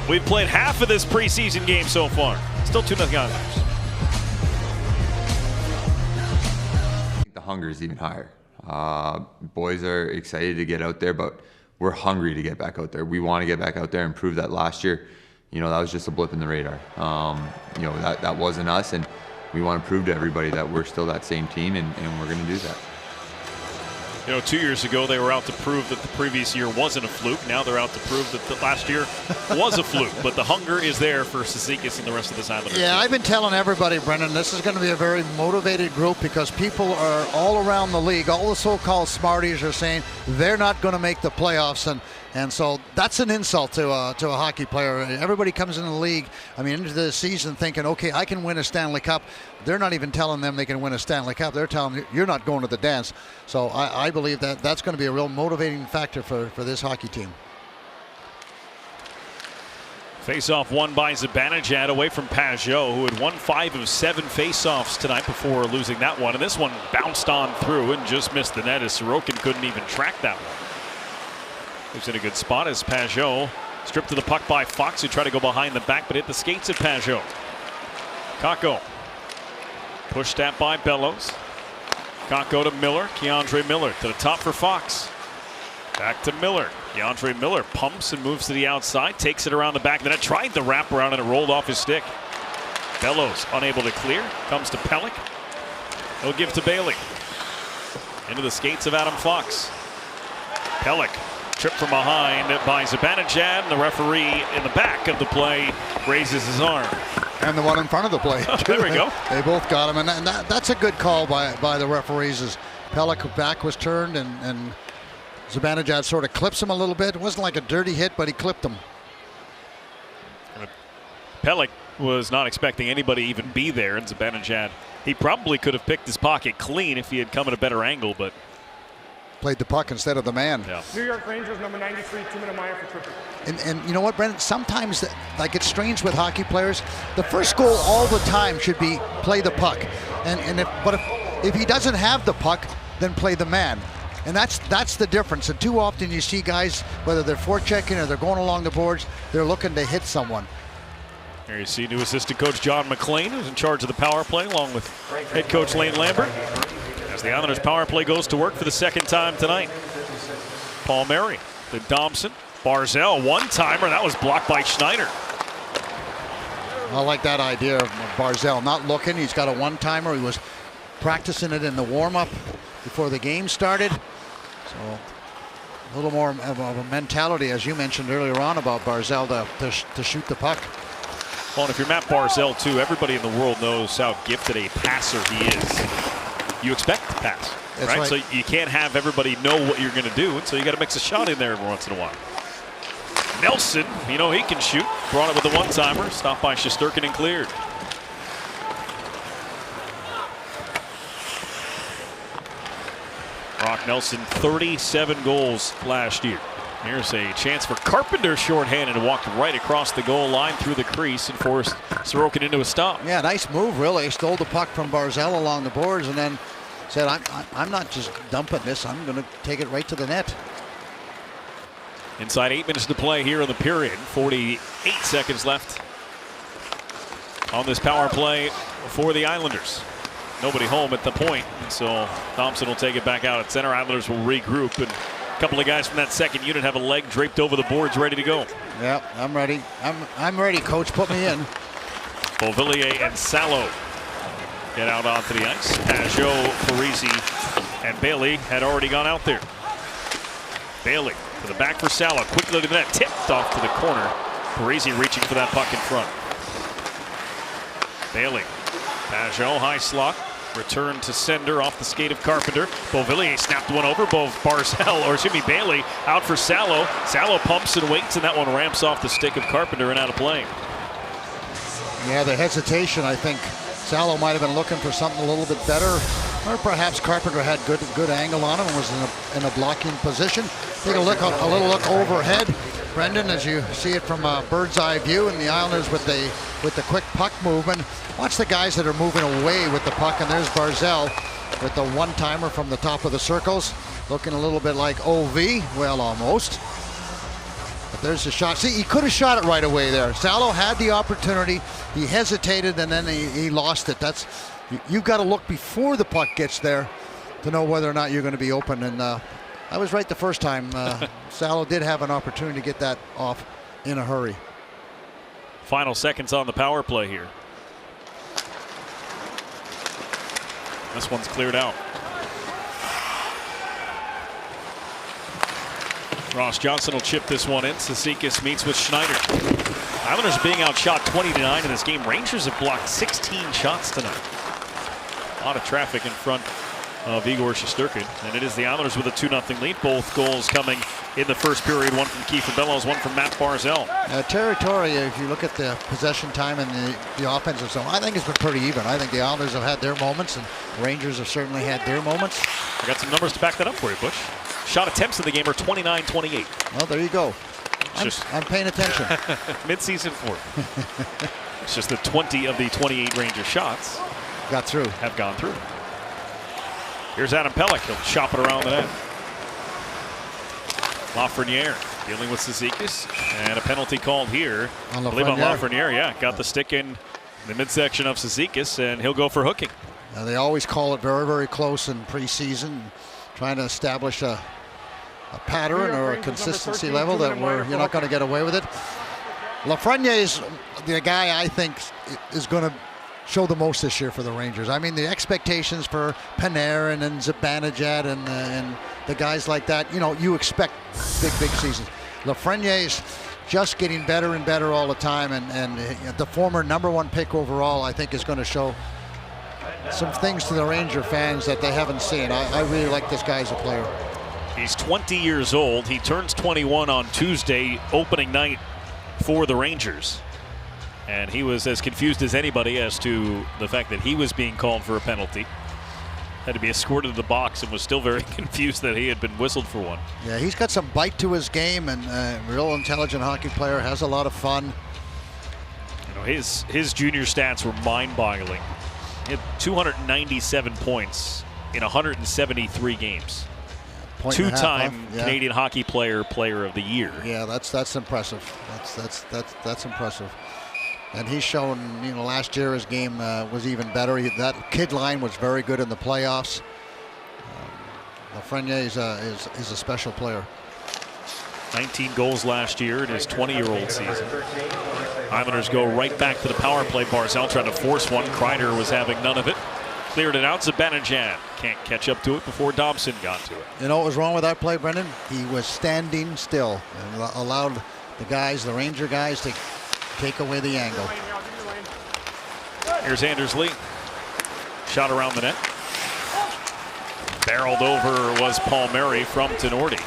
We've played half of this preseason game so far. Still 2-0 Islanders. The hunger is even higher. Boys are excited to get out there, but we're hungry to get back out there. We want to get back out there and prove that last year, that was just a blip in the radar. That wasn't us, and we want to prove to everybody that we're still that same team, and we're going to do that. 2 years ago they were out to prove that the previous year wasn't a fluke. Now they're out to prove that the last year was a fluke. But the hunger is there for Cizikas and the rest of the Islanders. Yeah, I've been telling everybody, Brendan, this is going to be a very motivated group because people are all around the league. All the so-called smarties are saying they're not going to make the playoffs, and so that's an insult to a hockey player. Everybody comes into the league, into the season thinking, okay, I can win a Stanley Cup. They're not even telling them they can win a Stanley Cup. They're telling them you're not going to the dance. So I believe that that's going to be a real motivating factor for this hockey team. Face-off won by Zibanejad away from Pajot, who had won 5 of 7 face-offs tonight before losing that one. And this one bounced on through and just missed the net as Sorokin couldn't even track that one. He was in a good spot as Pajot stripped to the puck by Fox, who tried to go behind the back but hit the skates of Pajot. Kakko pushed at by Bellows. Kakko to Miller. Keandre Miller to the top for Fox. Back to Miller. Keandre Miller pumps and moves to the outside. Takes it around the back of the net. Tried the wraparound and it rolled off his stick. Bellows unable to clear. Comes to Pelech. He'll give to Bailey. Into the skates of Adam Fox. Pelech tripped from behind by Zibanejad. The referee in the back of the play raises his arm. And the one in front of the play. There we go. They both got him, and that's a good call by the referees. As Pelech's back was turned, and Zibanejad sort of clips him a little bit. It wasn't like a dirty hit, but he clipped him. Pelech was not expecting anybody to even be there, and Zibanejad, he probably could have picked his pocket clean if he had come at a better angle, but played the puck instead of the man. Yeah. New York Rangers, number 93, 2-minute Meyer for tripping. And you know what, Brendan? Sometimes, like it's strange with hockey players, the first goal all the time should be play the puck. But if he doesn't have the puck, then play the man. And that's the difference. And too often you see guys, whether they're forechecking or they're going along the boards, they're looking to hit someone. There you see new assistant coach John McLean, who's in charge of the power play, along with head coach Lane Lambert. As the Islanders power play goes to work for the second time tonight. Palmieri to Dobson. Barzal, one-timer. That was blocked by Schneider. I like that idea of Barzal not looking. He's got a one-timer. He was practicing it in the warm-up before the game started. So a little more of a mentality, as you mentioned earlier on, about Barzal to shoot the puck. Well, and if you're Matt Barzal, too, everybody in the world knows how gifted a passer he is. You expect to pass, right? So you can't have everybody know what you're going to do, and so you got to mix a shot in there every once in a while. Nelson, he can shoot. Brought it with a one-timer. Stopped by Shesterkin and cleared. Brock Nelson, 37 goals last year. Here's a chance for Carpenter, shorthanded, and walked right across the goal line through the crease and forced Sorokin into a stop. Yeah, nice move, really. Stole the puck from Barzal along the boards and then said, I'm not just dumping this. I'm going to take it right to the net. Inside 8 minutes to play here in the period. 48 seconds left on this power play for the Islanders. Nobody home at the point, so Thompson will take it back out at center. Islanders will regroup, and a couple of guys from that second unit have a leg draped over the boards ready to go. Yeah, I'm ready. I'm ready, coach. Put me in. Beauvillier and Salo get out onto the ice. Pajot, Parisi, and Bailey had already gone out there. Bailey to the back for Salo. Quickly to the net. Tipped off to the corner. Parisi reaching for that puck in front. Bailey. Pajot, high slot. Return to sender off the skate of Carpenter. Beauvillier snapped one over. Bailey out for Salo. Salo pumps and waits, and that one ramps off the stick of Carpenter and out of play. Yeah, the hesitation, I think Salo might have been looking for something a little bit better, or perhaps Carpenter had good angle on him and was in a blocking position. Take a little look overhead, Brendan, as you see it from a bird's eye view, and the Islanders with the quick puck movement. Watch the guys that are moving away with the puck, and there's Barzal with the one-timer from the top of the circles, looking a little bit like OV, well, almost. But there's the shot. See, he could have shot it right away there. Salo had the opportunity. He hesitated, and then he lost it. You've got to look before the puck gets there to know whether or not you're going to be open. And I was right the first time. Salo did have an opportunity to get that off in a hurry. Final seconds on the power play here. This one's cleared out. Ross Johnson will chip this one in. Cizikas meets with Schneider. Islanders are being outshot 20-9 in this game. Rangers have blocked 16 shots tonight. A lot of traffic in front of Igor Shesterkin, and it is the Islanders with a 2-0 lead. Both goals coming in the first period. One from Kiefer Bellows, one from Matt Barzal. Territory, if you look at the possession time and the offensive zone, I think it's been pretty even. I think the Islanders have had their moments, and Rangers have certainly had their moments. I got some numbers to back that up for you, Butch. Shot attempts in the game are 29-28. Well, there you go. I'm paying attention. Mid-season form. It's just that 20 of the 28 Ranger shots have gone through. Here's Adam Pelech. He'll chop it around the net. Lafreniere dealing with Cizikas, and a penalty called here. I believe on Lafreniere. Yeah, got the stick in the midsection of Cizikas, and he'll go for hooking. They always call it very, very close in preseason, trying to establish a pattern or a consistency level that you're not going to get away with it. Lafreniere is the guy I think is going to show the most this year for the Rangers. I mean, the expectations for Panarin and Zibanejad and the guys like that, you expect big seasons. Lafreniere is just getting better and better all the time, and the former #1 pick overall, I think, is going to show some things to the Ranger fans that they haven't seen. I really like this guy as a player. He's 20 years old. He turns 21 on Tuesday, opening night for the Rangers. And he was as confused as anybody as to the fact that he was being called for a penalty. Had to be escorted to the box and was still very confused that he had been whistled for one. Yeah, he's got some bite to his game, and real intelligent hockey player, has a lot of fun. His junior stats were mind-boggling. He had 297 points in 173 games. Two-time Canadian Hockey Player of the Year. Yeah, that's impressive. That's impressive. And he's shown, last year his game was even better. That kid line was very good in the playoffs. Lafreniere is a special player. 19 goals last year in his 20-year-old season. Islanders go right back to the power play. Barzal tried to force one. Kreider was having none of it. Cleared it out. Zibanejad can't catch up to it before Dobson got to it. You know what was wrong with that play, Brendan? He was standing still and allowed the Ranger guys to take away the angle. Here's Anders Lee. Shot around the net. Barreled over was Palmieri from Tenorti.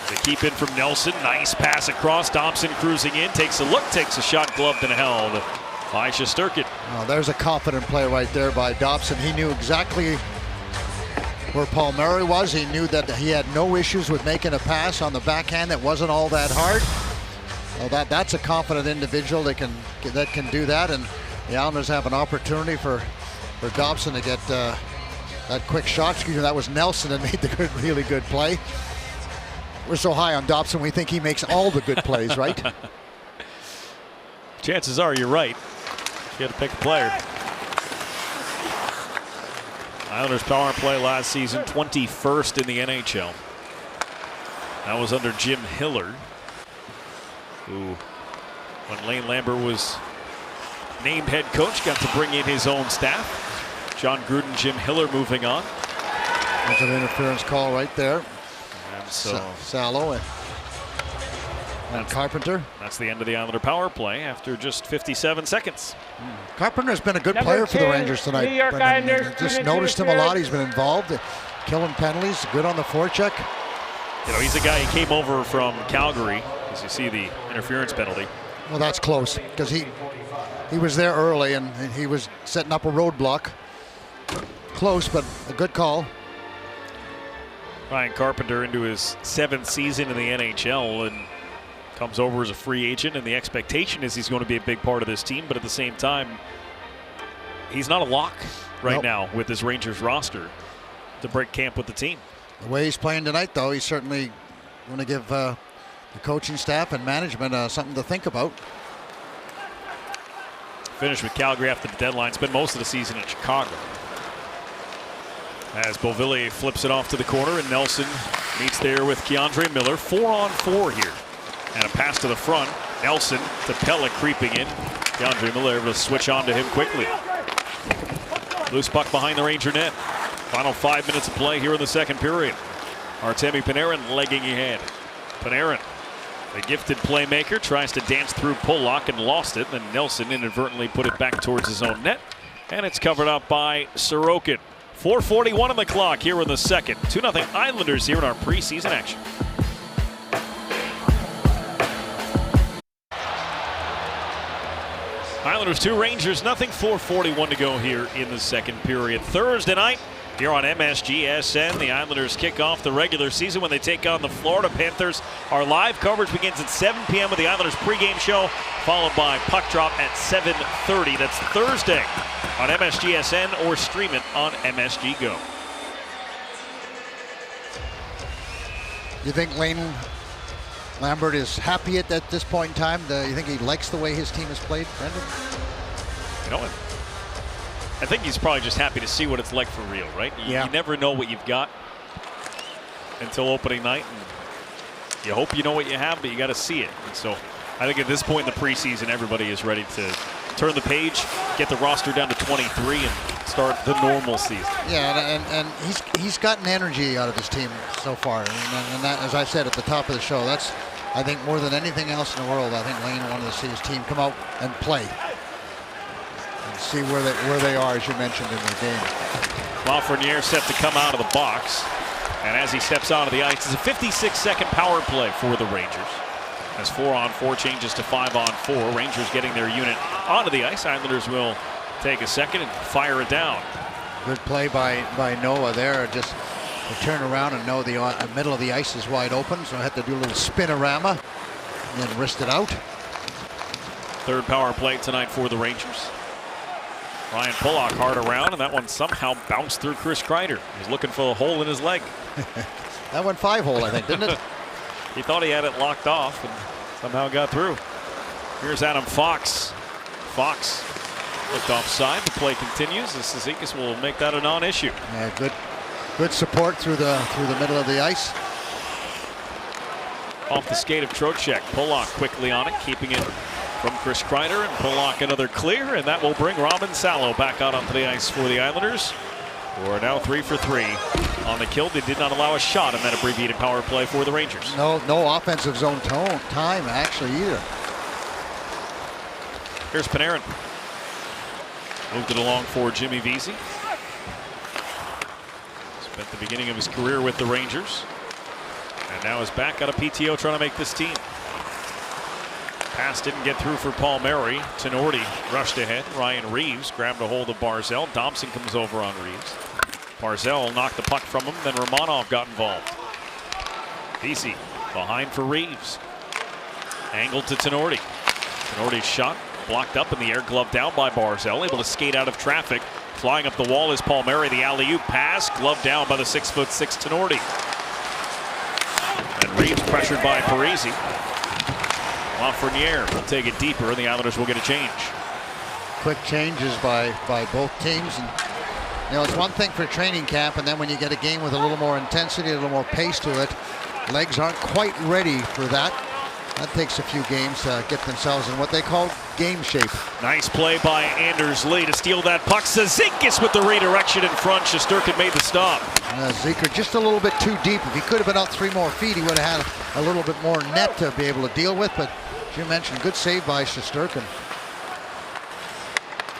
The keep in from Nelson. Nice pass across. Dobson cruising in. Takes a look. Takes a shot. Gloved and held by Shesterkin. Oh, there's a confident play right there by Dobson. He knew exactly where Palmieri was. He knew that he had no issues with making a pass on the backhand that wasn't all that hard. Well, that's a confident individual that can do that, and the Islanders have an opportunity for Dobson to get that quick shot. Excuse me, that was Nelson that made the really good play. We're so high on Dobson, we think he makes all the good plays, right? Chances are you're right. You had to pick a player. Islanders power play last season, 21st in the NHL. That was under Jim Hillard, who, when Lane Lambert was named head coach, got to bring in his own staff. John Gruden, Jim Hiller moving on. There's an interference call right there. So Salo and Carpenter. That's the end of the Islander power play after just 57 seconds. Carpenter's been a good Number player for the 10, Rangers tonight. New York Brendan. Islanders, Just noticed him a lot. He's been involved, killing penalties, good on the forecheck. You know, he's a guy who came over from Calgary, as you see the interference penalty. Well, that's close because he was there early and he was setting up a roadblock. Close, but a good call. Ryan Carpenter into his 7th season in the NHL and comes over as a free agent, and the expectation is he's going to be a big part of this team, but at the same time, he's not a lock right now with this Rangers roster to break camp with the team. The way he's playing tonight, though, he's certainly going to give the coaching staff and management something to think about. Finished with Calgary after the deadline. Spent most of the season in Chicago. As Beauvillier flips it off to the corner, and Nelson meets there with Keandre Miller. 4-on-4 here. And a pass to the front. Nelson to Pelech creeping in. Keandre Miller able to switch on to him quickly. Loose puck behind the Ranger net. Final 5 minutes of play here in the second period. Artemi Panarin legging ahead. Panarin, the gifted playmaker, tries to dance through Pollock and lost it. Then Nelson inadvertently put it back towards his own net. And it's covered up by Sorokin. 4:41 on the clock here in the second. 2-0 Islanders here in our preseason action. Islanders 2, Rangers nothing. 4:41 to go here in the second period. Thursday night here on MSGSN, the Islanders kick off the regular season when they take on the Florida Panthers. Our live coverage begins at 7 p.m. with the Islanders pregame show, followed by puck drop at 7:30. That's Thursday on MSGSN, or stream it on MSG Go. You think Lane Lambert is happy at this point in time? You think he likes the way his team has played, Brendan? You know, I think he's probably just happy to see what it's like for real, right? You never know what you've got until opening night. And you hope you know what you have, but you got to see it. And so I think at this point in the preseason, everybody is ready to turn the page, get the roster down to 23, and start the normal season. Yeah, and he's gotten energy out of his team so far. And that, as I said at the top of the show, that's, I think, more than anything else in the world, I think Lane wanted to see his team come out and play. See where they are, as you mentioned, in the game. Lafreniere set to come out of the box, and as he steps onto the ice, it's a 56-second power play for the Rangers. As 4-on-4 changes to 5-on-4, Rangers getting their unit onto the ice. Islanders will take a second and fire it down. Good play by Noah there, just to turn around and know the middle of the ice is wide open, so I had to do a little spinorama and then wrist it out. Third power play tonight for the Rangers. Ryan Pollock hard around, and that one somehow bounced through Chris Kreider. He's looking for a hole in his leg. That went 5-hole, I think, didn't it? He thought he had it locked off and somehow got through. Here's Adam Fox. Fox looked offside. The play continues. The Cizikas will make that a non-issue. Yeah, good support through the middle of the ice. Off the skate of Trocheck. Pollock quickly on it, keeping it from Chris Kreider, and Pollock another clear, and that will bring Robin Salo back out onto the ice for the Islanders, who are now 3 for 3 on the kill. They did not allow a shot in that abbreviated power play for the Rangers. No offensive zone time actually either. Here's Panarin. Moved it along for Jimmy Vesey. Spent the beginning of his career with the Rangers, and now is back out of PTO trying to make this team. Pass didn't get through for Palmieri. Tenorti rushed ahead. Ryan Reeves grabbed a hold of Barzell. Thompson comes over on Reeves. Barzell knocked the puck from him, then Romanov got involved. Vesey behind for Reeves. Angled to Tenorti. Tenorti's shot blocked up in the air, gloved down by Barzell. Able to skate out of traffic. Flying up the wall is Palmieri. The alley-oop pass, gloved down by the 6'6" Tenorti. And Reeves pressured by Parisi. Lafreniere will take it deeper, and the Islanders will get a change. Quick changes by both teams, and it's one thing for training camp, and then when you get a game with a little more intensity, a little more pace to it, legs aren't quite ready for that. That takes a few games to get themselves in what they call game shape. Nice play by Anders Lee to steal that puck. Cizikas with the redirection in front. Shesterkin made the stop. Zeker just a little bit too deep. If he could have been out 3 more feet, he would have had a little bit more net to be able to deal with. But as you mentioned, good save by Shesterkin.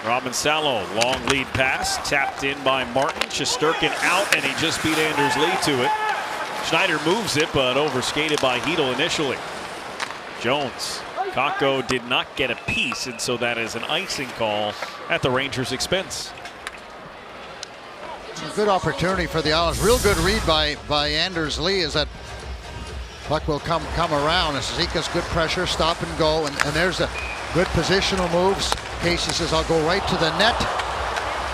Robin Salo, long lead pass, tapped in by Martin. Shesterkin out, and he just beat Anders Lee to it. Schneider moves it, but overskated by Hedel initially. Jones. Kakko did not get a piece, and so that is an icing call at the Rangers' expense. A good opportunity for the Islanders. Real good read by Anders Lee as that puck will come around. And Cizikas, good pressure, stop and go, and there's a good positional moves. Casey says, I'll go right to the net.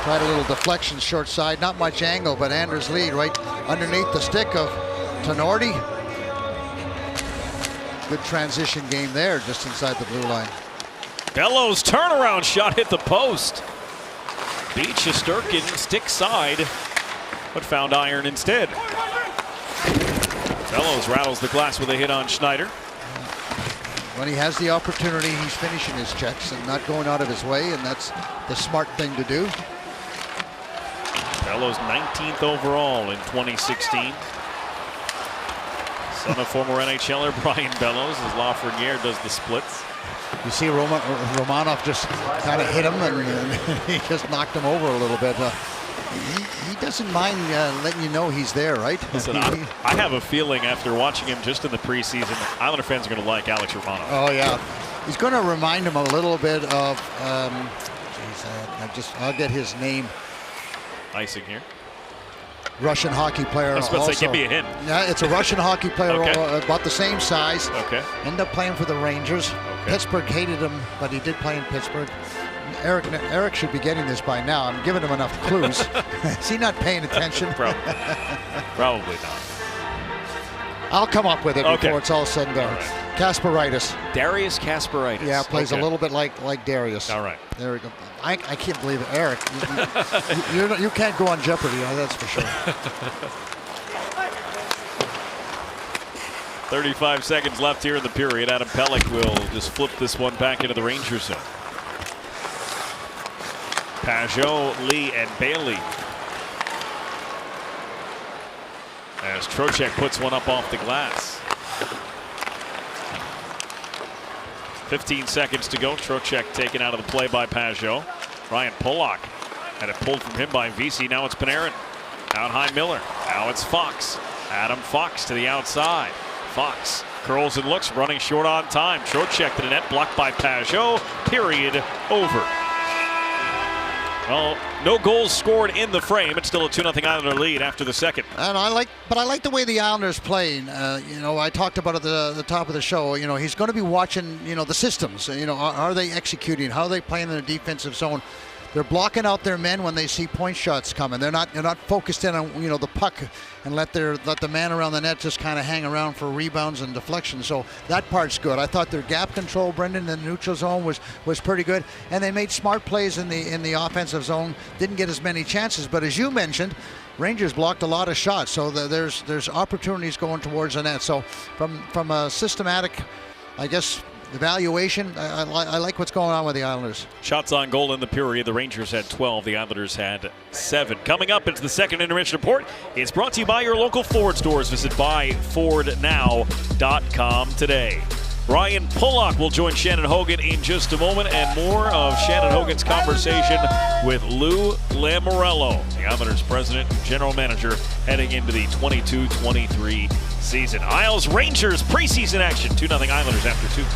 Tried a little deflection short side, not much angle, but Anders Lee right underneath the stick of Tenorti. Good transition game there, just inside the blue line. Bellows turnaround shot hit the post. Beat Shesterkin stick side, but found iron instead. Bellows rattles the glass with a hit on Schneider. When he has the opportunity, he's finishing his checks and not going out of his way, and that's the smart thing to do. Bellows 19th overall in 2016. Son of former NHLer Brian Bellows, as Lafreniere does the splits. You see Romanov just kind of hit him, and he just knocked him over a little bit. He doesn't mind letting you know he's there, right? Listen, I have a feeling after watching him just in the preseason, Islander fans are going to like Alex Romanov. Oh, yeah. He's going to remind him a little bit of, I'll get his name. Icing here. Russian hockey player. I was about to say, give me a hint. Yeah, it's a Russian hockey player, okay. About the same size. Okay. Ended up playing for the Rangers. Okay. Pittsburgh hated him, but he did play in Pittsburgh. Eric should be getting this by now. I'm giving him enough clues. Is he not paying attention? Probably not. I'll come up with it before it's all said and done. Right. Kasparaitis. Darius Kasparaitis. Yeah, plays a little bit like Darius. All right. There we go. I can't believe it. Eric, you can't go on Jeopardy, that's for sure. 35 seconds left here in the period. Adam Pelech will just flip this one back into the Rangers zone. Pajot, Lee, and Bailey. As Trocheck puts one up off the glass. 15 seconds to go. Trocheck taken out of the play by Pajot. Ryan Pollock had it pulled from him by Vesey. Now it's Panarin. Out high Miller. Now it's Fox. Adam Fox to the outside. Fox curls and looks, running short on time. Trocheck to the net, blocked by Pajot. Period over. Well, no goals scored in the frame. It's still a 2-0 Islander lead after the second. And I like the way the Islanders playing. I talked about it at the top of the show. He's going to be watching, the systems. Are they executing? How are they playing in the defensive zone? They're blocking out their men when they see point shots coming. They're not focused in on the puck and let the man around the net just kind of hang around for rebounds and deflections. So that part's good. I thought their gap control, Brendan, in the neutral zone was pretty good, and they made smart plays in the offensive zone. Didn't get as many chances, but as you mentioned, Rangers blocked a lot of shots. So there's opportunities going towards the net. So from a systematic, I guess, evaluation, I like what's going on with the Islanders. Shots on goal in the period. The Rangers had 12. The Islanders had 7. Coming up, it's the second intermission report. It's brought to you by your local Ford stores. Visit buyfordnow.com today. Ryan Pollock will join Shannon Hogan in just a moment, and more of Shannon Hogan's conversation with Lou Lamoriello, the Islanders president and general manager, heading into the 22-23 season. Isles Rangers preseason action. 2-0 Islanders after 2.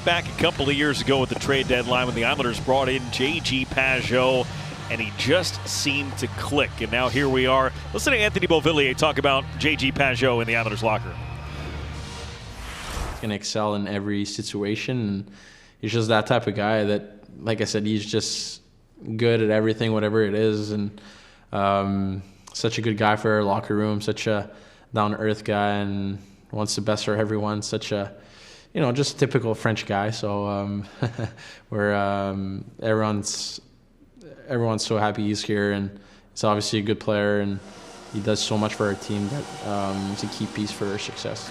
Back a couple of years ago at the trade deadline when the Islanders brought in J.G. Pajot, and he just seemed to click. And now here we are. Listen to Anthony Beauvillier talk about J.G. Pajot in the Islanders locker room. Can excel in every situation, and he's just that type of guy that, like I said, he's just good at everything, whatever it is, and such a good guy for our locker room, such a down-to-earth guy, and wants the best for everyone, such a, just a typical French guy. So everyone's so happy he's here, and he's obviously a good player, and he does so much for our team that he's a key piece for our success.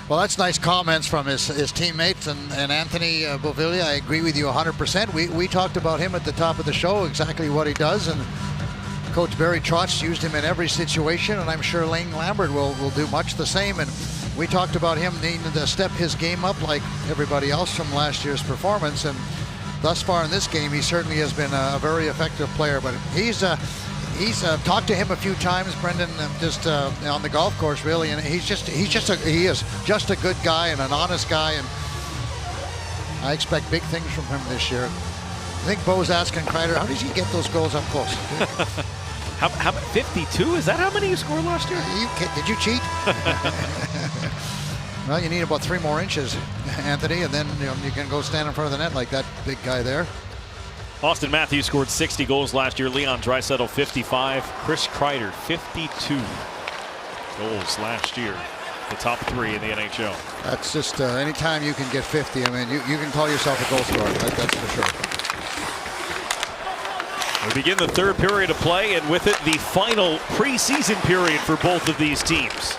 Well, that's nice comments from his teammates and Anthony Beauvillier. I agree with you 100%. We talked about him at the top of the show, exactly what he does, and Coach Barry Trotz used him in every situation, and I'm sure Lane Lambert will do much the same. And we talked about him needing to step his game up like everybody else from last year's performance. And thus far in this game, he certainly has been a very effective player. But he's talked to him a few times, Brendan, just on the golf course, really, and he is just a good guy and an honest guy, and I expect big things from him this year. I think Bo's asking Kreider, how does he get those goals up close? How 52? Is that how many you scored last year? Did you cheat? Well, you need about 3 more inches, Anthony, and then you can go stand in front of the net like that big guy there. Austin Matthews scored 60 goals last year. Leon Draisaitl 55. Chris Kreider 52 goals last year. The top 3 in the NHL. That's just anytime you can get 50. I mean, you can call yourself a goal scorer. That's for sure. We begin the third period of play, and with it, the final preseason period for both of these teams.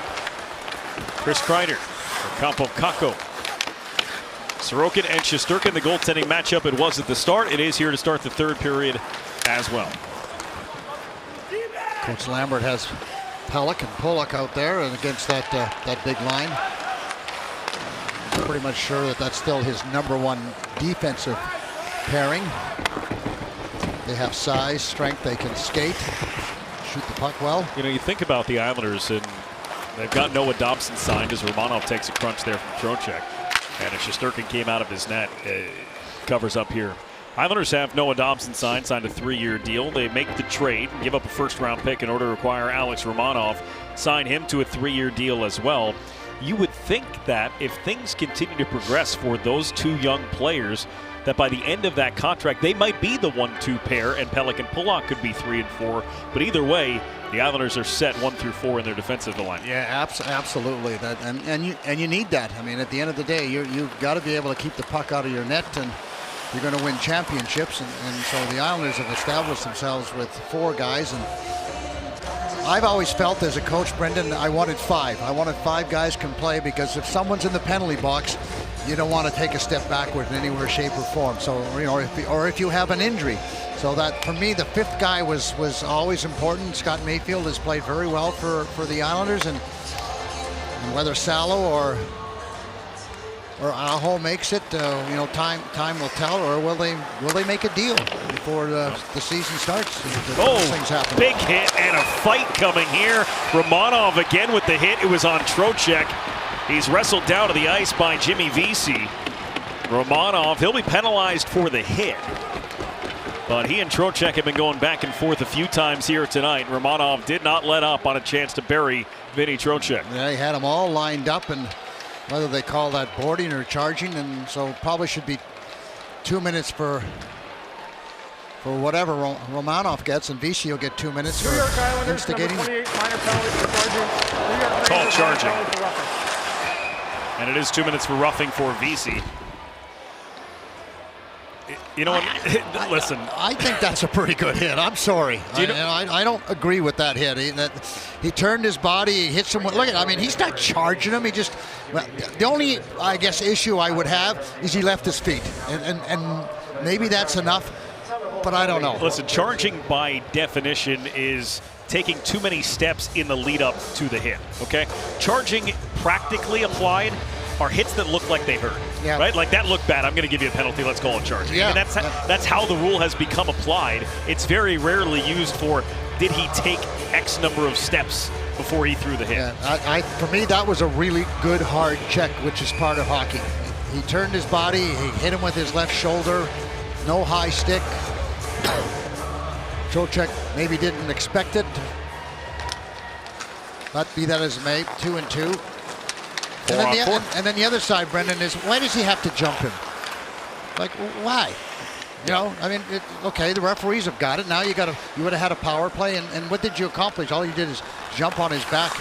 Chris Kreider for Campo Kakko. Sorokin and Shesterkin, the goaltending matchup it was at the start. It is here to start the third period as well. Coach Lambert has Pelech and Pollock out there, and against that big line. I'm pretty much sure that that's still his #1 defensive pairing. They have size, strength, they can skate, shoot the puck well. You know, you think about the Islanders, and they've got Noah Dobson signed as Romanov takes a crunch there from Trocheck. And as Shesterkin came out of his net, covers up here. Islanders have Noah Dobson signed a 3-year deal. They make the trade and give up a first-round pick in order to acquire Alex Romanov, sign him to a 3-year deal as well. You would think that if things continue to progress for those 2 young players, that by the end of that contract, they might be the 1-2 pair, and Pelech and Pollock could be 3 and 4. But either way, the Islanders are set 1 through 4 in their defensive line. Yeah, absolutely. That and you need that. I mean, at the end of the day, you've got to be able to keep the puck out of your net, and you're going to win championships. And so the Islanders have established themselves with 4 guys. And I've always felt as a coach, Brendan, I wanted 5. I wanted 5 guys can play, because if someone's in the penalty box, you don't want to take a step backward in any way, shape, or form. So, or if you have an injury. So that, for me, the 5th guy was always important. Scott Mayfield has played very well for the Islanders, and whether Salo or Aho makes it, time will tell. Or will they make a deal before the season starts? Things happen. Big hit and a fight coming here. Romanov again with the hit. It was on Trocheck. He's wrestled down to the ice by Jimmy Vesey. Romanov, he'll be penalized for the hit. But he and Trocheck have been going back and forth a few times here tonight. Romanov did not let up on a chance to bury Vinny Trocheck. Yeah, he had them all lined up, and whether they call that boarding or charging, and so probably should be 2 minutes for whatever Romanov gets, and Vesey will get 2 minutes for instigating. Called charging. And it is 2 minutes for roughing for Vesey. You know what? Listen. I think that's a pretty good hit. I'm sorry. I don't agree with that hit. He turned his body. He hit someone. Look at. I mean, he's not charging him. He just. Well, the only, I guess, issue I would have is he left his feet, and maybe that's enough. But I don't know. Listen, charging by definition is taking too many steps in the lead up to the hit. Okay, charging practically applied are hits that look like they hurt. Yeah. Right? Like that looked bad. I'm going to give you a penalty. Let's call it charging. Yeah. I mean, that's how the rule has become applied. It's very rarely used for did he take X number of steps before he threw the hit. Yeah, for me, that was a really good hard check, which is part of hockey. He turned his body. He hit him with his left shoulder. No high stick. Trocheck maybe didn't expect it. But be that as it may, 2 and 2. And then the other side, Brendan, is why does he have to jump him? Like, why? You know, I mean, okay, the referees have got it. Now you would have had a power play, and what did you accomplish? All you did is jump on his back.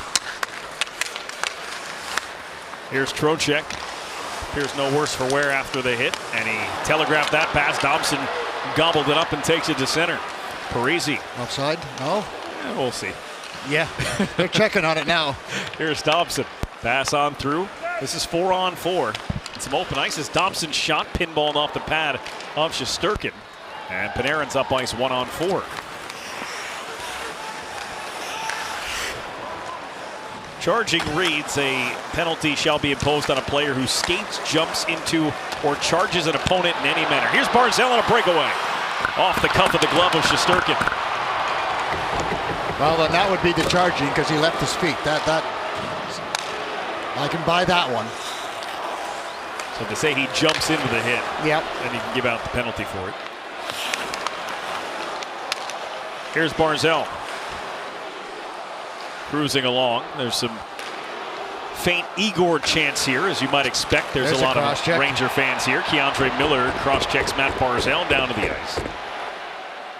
Here's Trocheck. Appears no worse for wear after the hit, and he telegraphed that pass. Dobson gobbled it up and takes it to center. Parisi. Offside? No? Yeah, we'll see. Yeah, they're checking on it now. Here's Dobson. Pass on through. This is 4-on-4. Some open ice as Dobson shot pinballed off the pad of Shesterkin. And Panarin's up ice 1-on-4. Charging reads a penalty shall be imposed on a player who skates, jumps into, or charges an opponent in any manner. Here's Barzal on a breakaway. Off the cuff of the glove of Shesterkin. Well, then that would be the charging because he left his feet. I can buy that one. So to say he jumps into the hit, yep, then you can give out the penalty for it. Here's Barzal. Cruising along. There's some faint Igor chants here, as you might expect. There's a lot of Ranger fans here. Keandre Miller cross-checks Matt Barzal down to the ice.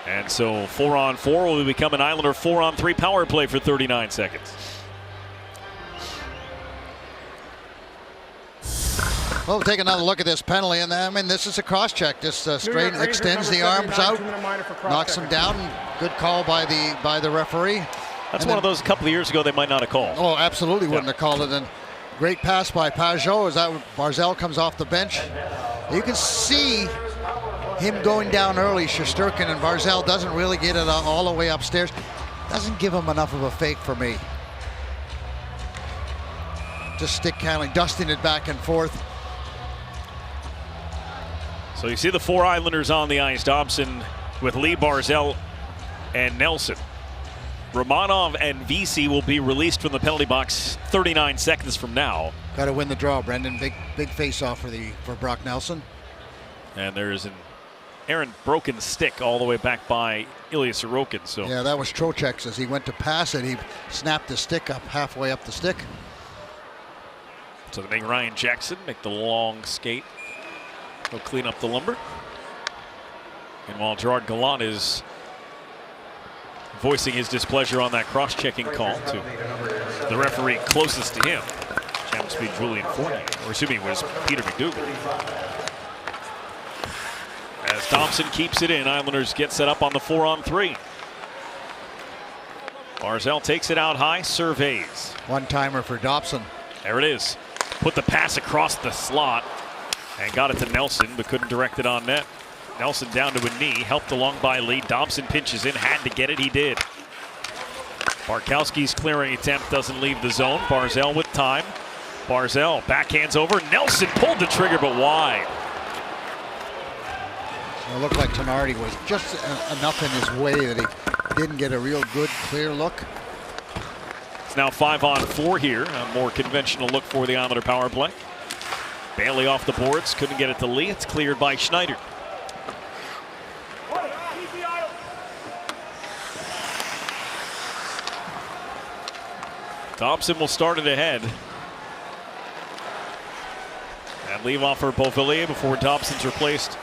And so 4-on-4 will become an Islander 4-on-3 power play for 39 seconds. Well, we'll take another look at this penalty, and I mean, this is a cross-check. Just straight extends the arms out, knocks him down. Good call by the referee. That's one of those a couple of years ago they might not have called. Oh, absolutely wouldn't have called it. And great pass by Pajot as that Barzal comes off the bench. You can see him going down early, Shesterkin, and Barzal doesn't really get it all the way upstairs. Doesn't give him enough of a fake for me. Just stick handling, dusting it back and forth. So you see the 4 Islanders on the ice. Dobson with Lee, Barzal, and Nelson. Romanov and Vesey will be released from the penalty box 39 seconds from now. Got to win the draw, Brendan. Big face-off for Brock Nelson. And there's an errant broken stick all the way back by Ilya Sorokin. So yeah, that was Trocheck's. As he went to pass it, he snapped the stick up halfway up the stick. So they make Ryan Jackson make the long skate. He'll clean up the lumber. And while Gerard Gallant is voicing his displeasure on that cross-checking call to the referee closest to him, which happens to be Julian Fournier, or excuse me, was Peter McDougall. As Thompson keeps it in, Islanders get set up on the 4-on-3. Barzal takes it out high, surveys. One-timer for Dobson. There it is. Put the pass across the slot and got it to Nelson, but couldn't direct it on net. Nelson down to a knee, helped along by Lee. Dobson pinches in, had to get it, he did. Barkowski's clearing attempt doesn't leave the zone. Barzal with time. Barzal backhands over. Nelson pulled the trigger, but wide. It looked like Tenardi was just enough in his way that he didn't get a real good, clear look. It's now 5-on-4 here. A more conventional look for the Islander power play. Bailey off the boards, couldn't get it to Lee. It's cleared by Schneider. Thompson will start it ahead. And leave off for Beauvillier before Dobson's replaced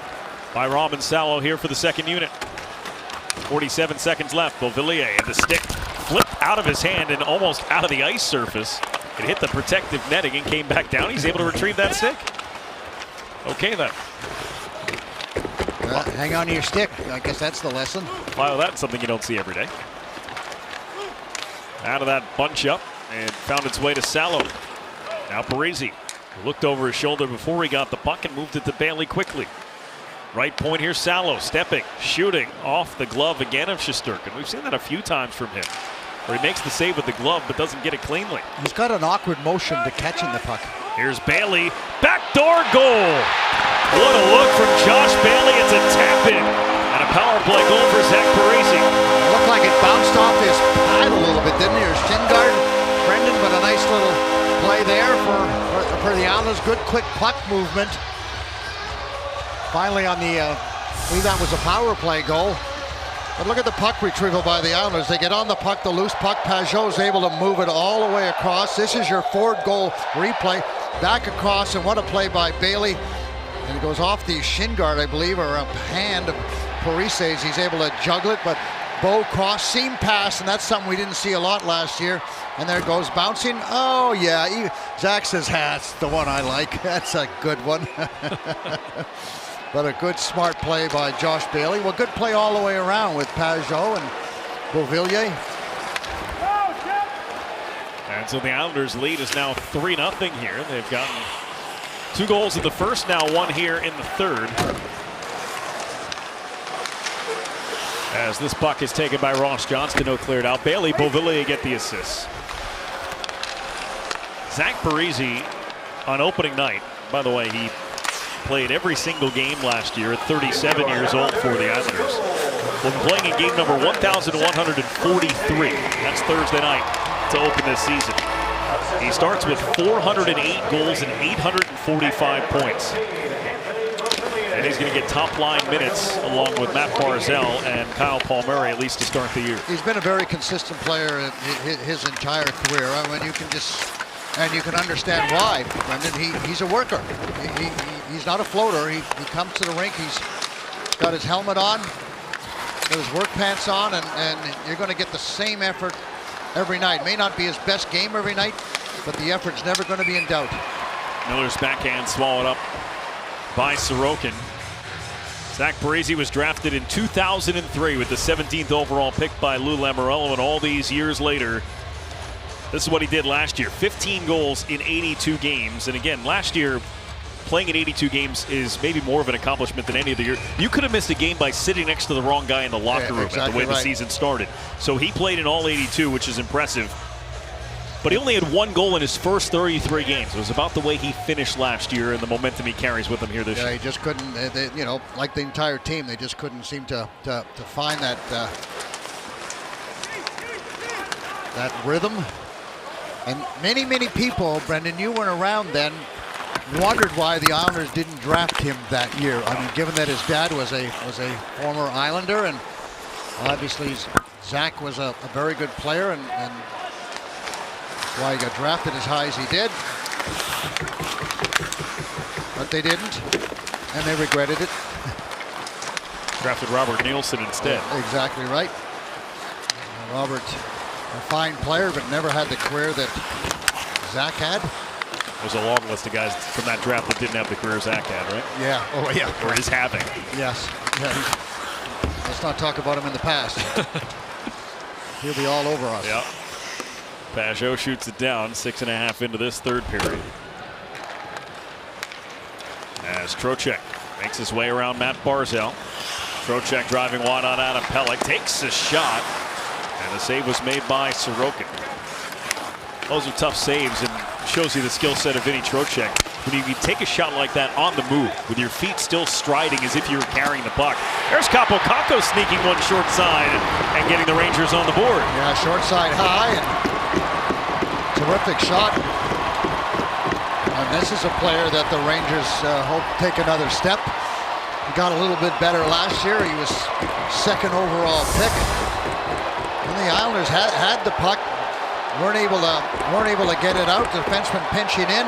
by Raman Salo here for the second unit. 47 seconds left. Beauvillier and the stick flipped out of his hand and almost out of the ice surface. It hit the protective netting and came back down. He's able to retrieve that stick. Okay then. Hang on to your stick. I guess that's the lesson. Wow, that's something you don't see every day. Out of that bunch up and found its way to Salo. Now Parisi looked over his shoulder before he got the puck and moved it to Bailey quickly. Right point here, Salo stepping, shooting off the glove again of Shesterkin. We've seen that a few times from him, where he makes the save with the glove but doesn't get it cleanly. He's got an awkward motion to catching the puck. Here's Bailey, backdoor goal. What a look from Josh Bailey. It's a tap-in and a power play goal for Zach Parisi. Looked like it bounced off his pad a little bit, didn't it? Or shin guard, Brendan, but a nice little play there for the Islanders. Good quick puck movement. Finally on the, I believe that was a power play goal. But look at the puck retrieval by the Islanders. They get on the puck, the loose puck. Pajot's able to move it all the way across. This is your forward goal replay. Back across, and what a play by Bailey. And it goes off the shin guard, I believe, or a hand of Parise's. He's able to juggle it, but Bo cross seam pass, and that's something we didn't see a lot last year. And there it goes bouncing. Oh yeah, Zach says, that's the one I like. That's a good one. But a good, smart play by Josh Bailey. Well, good play all the way around with Pajot and Beauvillier. And And so the Islanders' lead is now 3-0 here. They've gotten 2 goals in the first, now 1 here in the third. As this puck is taken by Ross Johnston, cleared out. Bailey Beauvillier get the assist. Zach Parise on opening night. By the way, he played every single game last year at 37 years old for the Islanders. We'll be playing in game number 1,143. That's Thursday night to open this season. He starts with 408 goals and 845 points. And he's going to get top-line minutes along with Matt Barzal and Kyle Palmieri at least to start the year. He's been a very consistent player his entire career. I mean, you can understand why. Brendan, he's a worker. He's not a floater. He comes to the rink. He's got his helmet on, got his work pants on, and you're going to get the same effort every night. May not be his best game every night, but the effort's never going to be in doubt. Miller's backhand swallowed up by Sorokin. Zach Parise was drafted in 2003 with the 17th overall pick by Lou Lamoriello, and all these years later, this is what he did last year. 15 goals in 82 games. And again, last year, playing in 82 games is maybe more of an accomplishment than any other year. You could have missed a game by sitting next to the wrong guy in the locker room at the way the season started. So he played in all 82, which is impressive. But he only had 1 goal in his first 33 games. It was about the way he finished last year and the momentum he carries with him here this year. Yeah, he just couldn't, like the entire team, they just couldn't seem to find that rhythm. And many people, Brendan, you weren't around then, wondered why the Islanders didn't draft him that year. I mean, given that his dad was a former Islander, and obviously Zach was a very good player, and why he got drafted as high as he did. But they didn't, and they regretted it. Drafted Robert Nielsen instead. Exactly right. Robert, a fine player, but never had the career that Zach had. There's a long list of guys from that draft that didn't have the career Zach had, right? Yeah. Oh, yeah. Or is having. Yes. Yeah. Let's not talk about him in the past. He'll be all over us. Yep. Pajot shoots it down, 6.5 into this third period. As Trocheck makes his way around Matt Barzal. Trocheck driving wide on Adam Pelech, takes a shot, and the save was made by Sorokin. Those are tough saves and shows you the skill set of Vinny Trocheck. When you take a shot like that on the move, with your feet still striding as if you were carrying the puck. There's Kaapo Kakko sneaking one short side and getting the Rangers on the board. Yeah, short side high, and terrific shot. And this is a player that the Rangers hope to take another step. He got a little bit better last year. He was 2nd overall pick. And the Islanders had the puck, weren't able to get it out. The defenseman pinching in.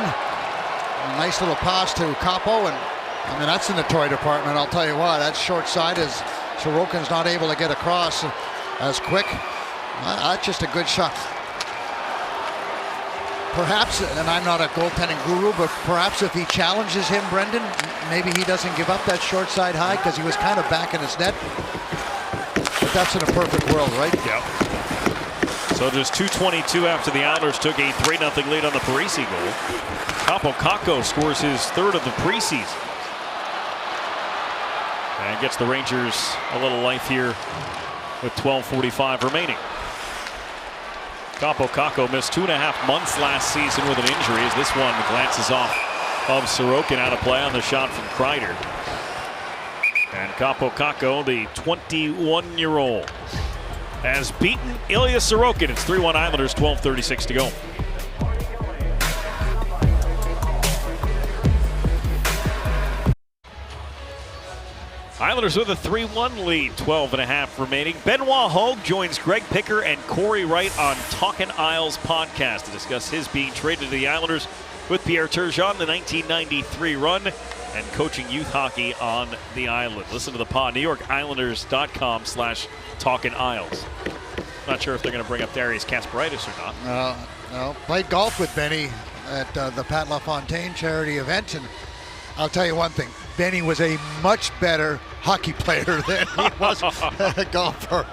A nice little pass to Kaapo, and I mean, that's in the toy department. I'll tell you what, that short side is Sorokin's not able to get across as quick. That's just a good shot. Perhaps, and I'm not a goaltending guru, but perhaps if he challenges him, Brendan, maybe he doesn't give up that short side high because he was kind of back in his net. But that's in a perfect world, right? Yep. So just 2:22 after the Islanders took a 3-0 lead on the Parise goal. Kaapo Kakko scores his 3rd of the preseason. And gets the Rangers a little life here with 12:45 remaining. Kaapo Kakko missed 2.5 months last season with an injury, as this one glances off of Sorokin, out of play on the shot from Kreider. And Kaapo Kakko, the 21-year-old, has beaten Ilya Sorokin. It's 3-1 Islanders, 12:36 to go. Islanders with a 3-1 lead, 12.5 remaining. Benoit Hogue joins Greg Picker and Corey Wright on Talkin' Isles podcast to discuss his being traded to the Islanders with Pierre Turgeon, the 1993 run, and coaching youth hockey on the island. Listen to the pod, NewYorkIslanders.com/Talkin' Isles. Not sure if they're going to bring up Darius Kasparaitis or not. No. Played golf with Benny at the Pat LaFontaine charity event, and I'll tell you one thing. Benny was a much better hockey player than he was a golfer.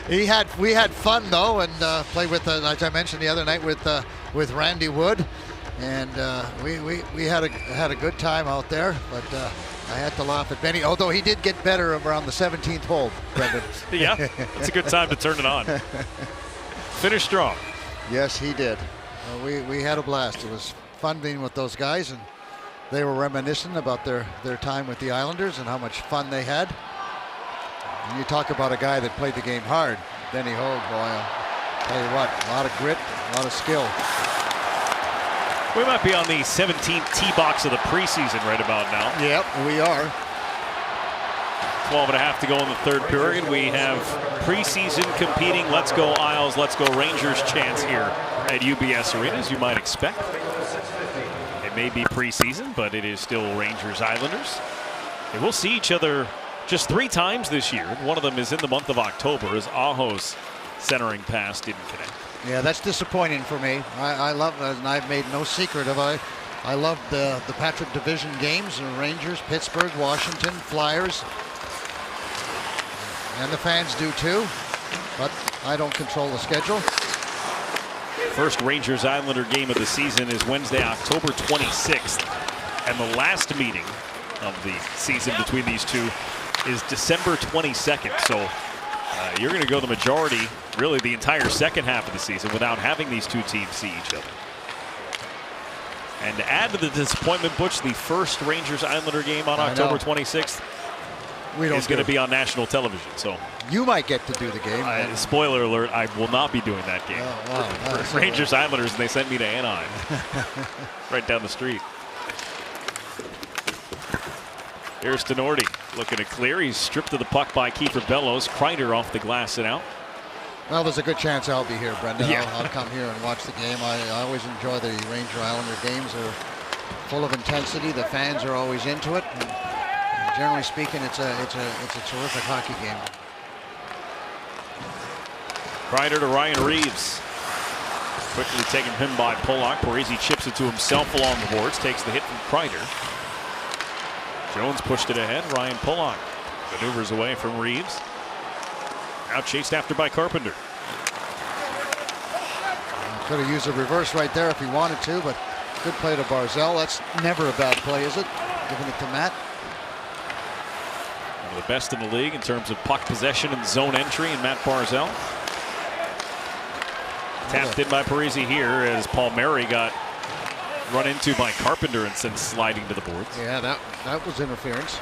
We had fun though, and played with, as I mentioned the other night, with Randy Wood, and we had a good time out there. But I had to laugh at Benny, although he did get better around the 17th hole, Brendan. Yeah, it's a good time to turn it on. Finish strong. Yes, he did. We had a blast. It was fun being with those guys, and they were reminiscent about their time with the Islanders and how much fun they had. And you talk about a guy that played the game hard, Benny Hogue, boy, I'll tell you what, a lot of grit, a lot of skill. We might be on the 17th tee box of the preseason right about now. Yep, we are. 12 and a half to go in the third period. We have preseason competing Let's Go Isles, Let's Go Rangers chants here at UBS Arena, as you might expect. It may be preseason, but it is still Rangers Islanders. They will see each other just 3 times this year. One of them is in the month of October, as Aho's centering pass didn't connect. Yeah, that's disappointing for me. I love, and I've made no secret of it. I love the Patrick Division games, Rangers, Pittsburgh, Washington, Flyers. And the fans do too, but I don't control the schedule. First Rangers Islander game of the season is Wednesday, October 26th. And the last meeting of the season between these two is December 22nd. So you're going to go the majority, really the entire second half of the season, without having these two teams see each other. And to add to the disappointment, Butch, the first Rangers Islander game on October 26th is going to be on national television. So you might get to do the game. Spoiler alert, I will not be doing that game. Oh, wow. Rangers Islanders, and they sent me to Anaheim. Right down the street. Here's Tenorti looking to clear. He's stripped of the puck by Kiefer Bellows. Kreider off the glass and out. Well, there's a good chance I'll be here, Brendan. Yeah. I'll come here and watch the game. I always enjoy the Ranger Islander games. They're full of intensity. The fans are always into it. And generally speaking, it's a terrific hockey game. Kreider to Ryan Reeves. Quickly taking him by Pollock. Parisi chips it to himself along the boards. Takes the hit from Kreider. Jones pushed it ahead. Ryan Pollock maneuvers away from Reeves. Now chased after by Carpenter. Could have used a reverse right there if he wanted to, but good play to Barzal. That's never a bad play, is it? Giving it to Matt. One of the best in the league in terms of puck possession and zone entry, and Matt Barzal. Tapped in by Parisi here as Palmieri got run into by Carpenter and sent sliding to the boards. Yeah, that was interference.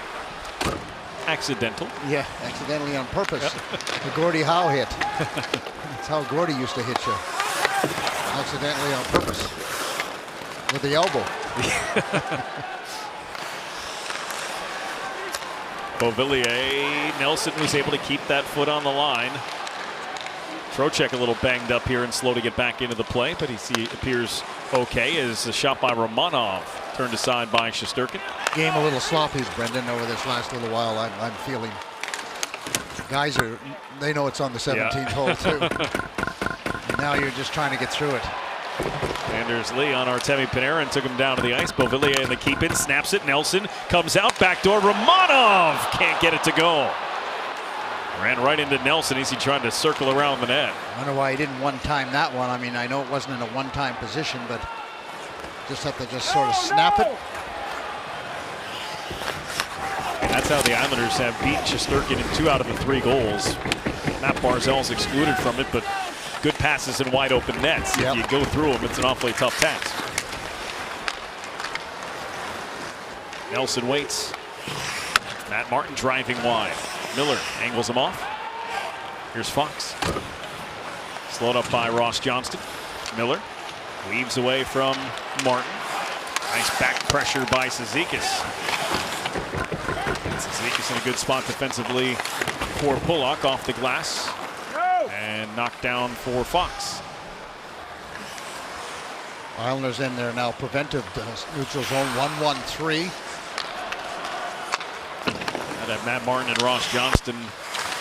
Accidental. Yeah, accidentally on purpose. The Gordie Howe hit. That's how Gordie used to hit you. Accidentally on purpose. With the elbow. Beauvillier, Nelson was able to keep that foot on the line. Trocheck a little banged up here and slow to get back into the play, but he appears okay as a shot by Romanov turned aside by Shesterkin. Game a little sloppy, Brendan, over this last little while. I'm feeling. Guys they know it's on the 17th hole too. And now you're just trying to get through it. Anders Lee on Artemi Panarin took him down to the ice. Beauvillier in the keep-in, snaps it. Nelson comes out, backdoor. Romanov can't get it to go. Ran right into Nelson as he tried to circle around the net. I wonder why he didn't one-time that one. I mean, I know it wasn't in a one-time position, but just have to just sort of snap it. And that's how the Islanders have beat Shesterkin in 2 out of the 3 goals. Matt Barzal's excluded from it, but good passes in wide open nets. Yep. If you go through them, it's an awfully tough task. Nelson waits. Matt Martin driving wide. Miller angles him off. Here's Fox. Slowed up by Ross Johnston. Miller weaves away from Martin. Nice back pressure by Cizikas. Cizikas in a good spot defensively for Pollock off the glass. And knocked down for Fox. Islanders in there now, preventive neutral zone 1-1-3. And have Matt Martin and Ross Johnston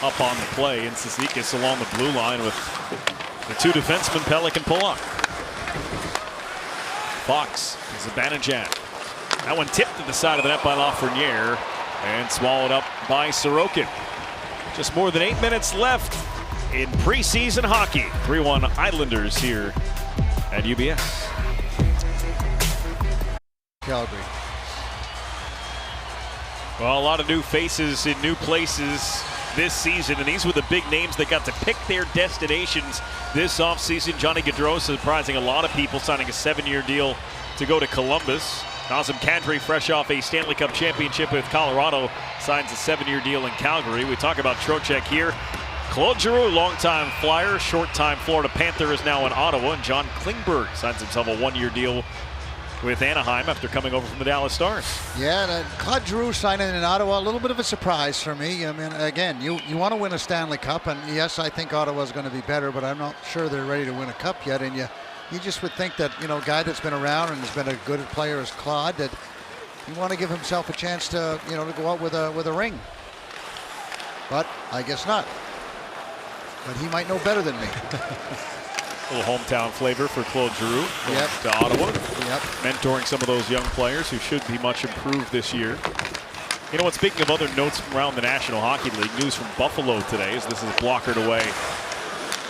up on the play, and Cizikas along the blue line with the 2 defensemen, Pelech and Pollock. Fox is Zibanejad. That one tipped to the side of the net by Lafreniere and swallowed up by Sorokin. Just more than 8 minutes left in preseason hockey. 3-1 Islanders here at UBS. Calgary. Well, a lot of new faces in new places this season, and these were the big names that got to pick their destinations this offseason. Johnny Gaudreau surprising a lot of people, signing a 7-year deal to go to Columbus. Nazem Kadri, fresh off a Stanley Cup championship with Colorado, signs a 7-year deal in Calgary. We talk about Trocheck here. Claude Giroux, longtime Flyer, short-time Florida Panther, is now in Ottawa. And John Klingberg signs himself a 1-year deal with Anaheim after coming over from the Dallas Stars. Yeah, and Claude Giroux signing in Ottawa, a little bit of a surprise for me. I mean, again, you want to win a Stanley Cup, and yes, I think Ottawa's going to be better, but I'm not sure they're ready to win a cup yet. And you just would think that, a guy that's been around and has been a good player as Claude, that you want to give himself a chance to, to go out with a ring. But I guess not. But he might know better than me. A little hometown flavor for Claude Giroux to Ottawa. Yep. Mentoring some of those young players who should be much improved this year. You know what, speaking of other notes from around the National Hockey League, news from Buffalo today as this is blockered away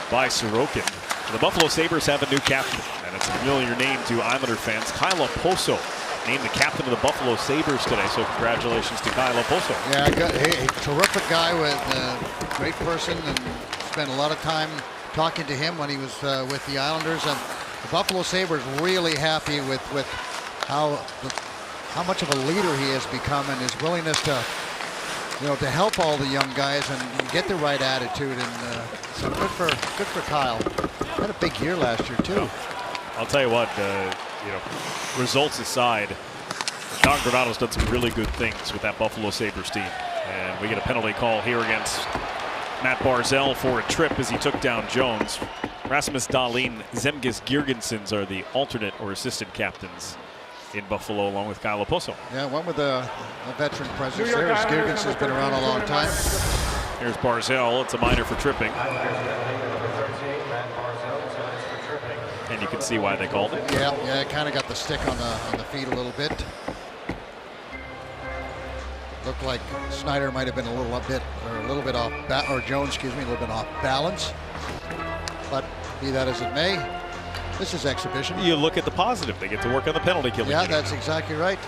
by Sorokin. The Buffalo Sabres have a new captain, and it's a familiar name to Islander fans. Kyle Poso named the captain of the Buffalo Sabres today, so congratulations to Kyle Poso. Yeah, a terrific guy, with a great person, and spent a lot of time talking to him when he was with the Islanders. And the Buffalo Sabres really happy with how much of a leader he has become, and his willingness to to help all the young guys and get the right attitude. And so good for Kyle. Had a big year last year too. I'll tell you what, results aside, Don Granato's done some really good things with that Buffalo Sabres team. And we get a penalty call here against Matt Barzal for a trip as he took down Jones. Rasmus Dahlin, Zemgus Girgensons are the alternate or assistant captains in Buffalo, along with Kyle Poso. Yeah, one with a veteran presence there. Girgenson's been around a long time. Here's Barzal. It's a minor for tripping. And you can see why they called it. Yeah, it kind of got the stick on the feet a little bit. Looked like Snyder might have been a little bit off, or Jones, a little bit off balance. But be that as it may, this is exhibition. You look at the positive. They get to work on the penalty killing. Yeah, that's exactly right.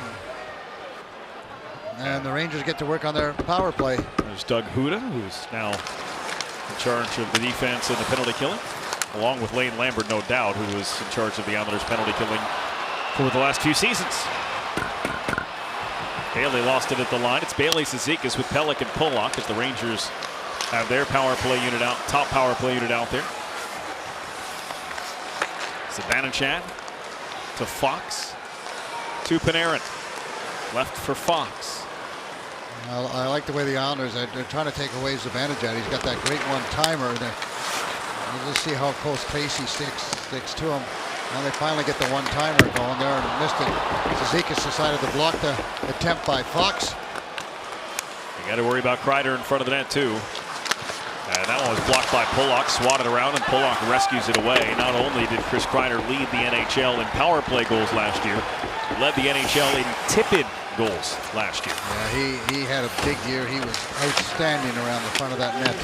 And the Rangers get to work on their power play. There's Doug Huda, who's now in charge of the defense and the penalty killing, along with Lane Lambert, no doubt, who was in charge of the Islanders' penalty killing for the last few seasons. Bailey lost it at the line. It's Bailey Cizikas with Pelech and Pollock as the Rangers have their power play unit out, top power play unit out there. Zibanejad to Fox to Panarin. Left for Fox. I like the way the Islanders they're trying to take away Zibanejad. He's got that great one-timer. Let's see how close Casey sticks to him. Now they finally get the one-timer going there and missed it. Cizikas decided to block the attempt by Fox. You got to worry about Kreider in front of the net too. And that one was blocked by Pollock, swatted around, and Pollock rescues it away. Not only did Chris Kreider lead the NHL in power play goals last year, he led the NHL in tip-in goals last year. Yeah, he had a big year. He was outstanding around the front of that net.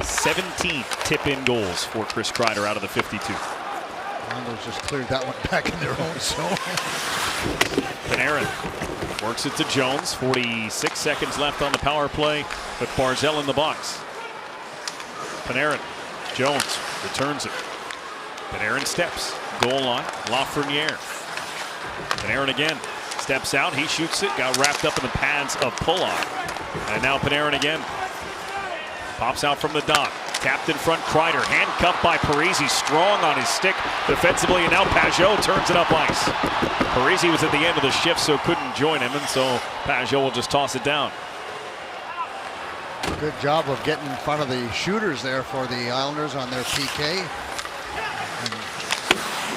17 tip-in goals for Chris Kreider out of the 52. Islanders just cleared that one back in their own zone. Panarin works it to Jones. 46 seconds left on the power play, but Barzal in the box. Panarin, Jones returns it. Panarin steps, goal line, Lafreniere. Panarin again, steps out, he shoots it, got wrapped up in the pads of Pollock. And now Panarin again. Pops out from the dot. Tapped in front, Kreider. Handcuffed by Parise. Strong on his stick defensively, and now Pajot turns it up ice. Parise was at the end of the shift, so couldn't join him, and so Pajot will just toss it down. Good job of getting in front of the shooters there for the Islanders on their PK. And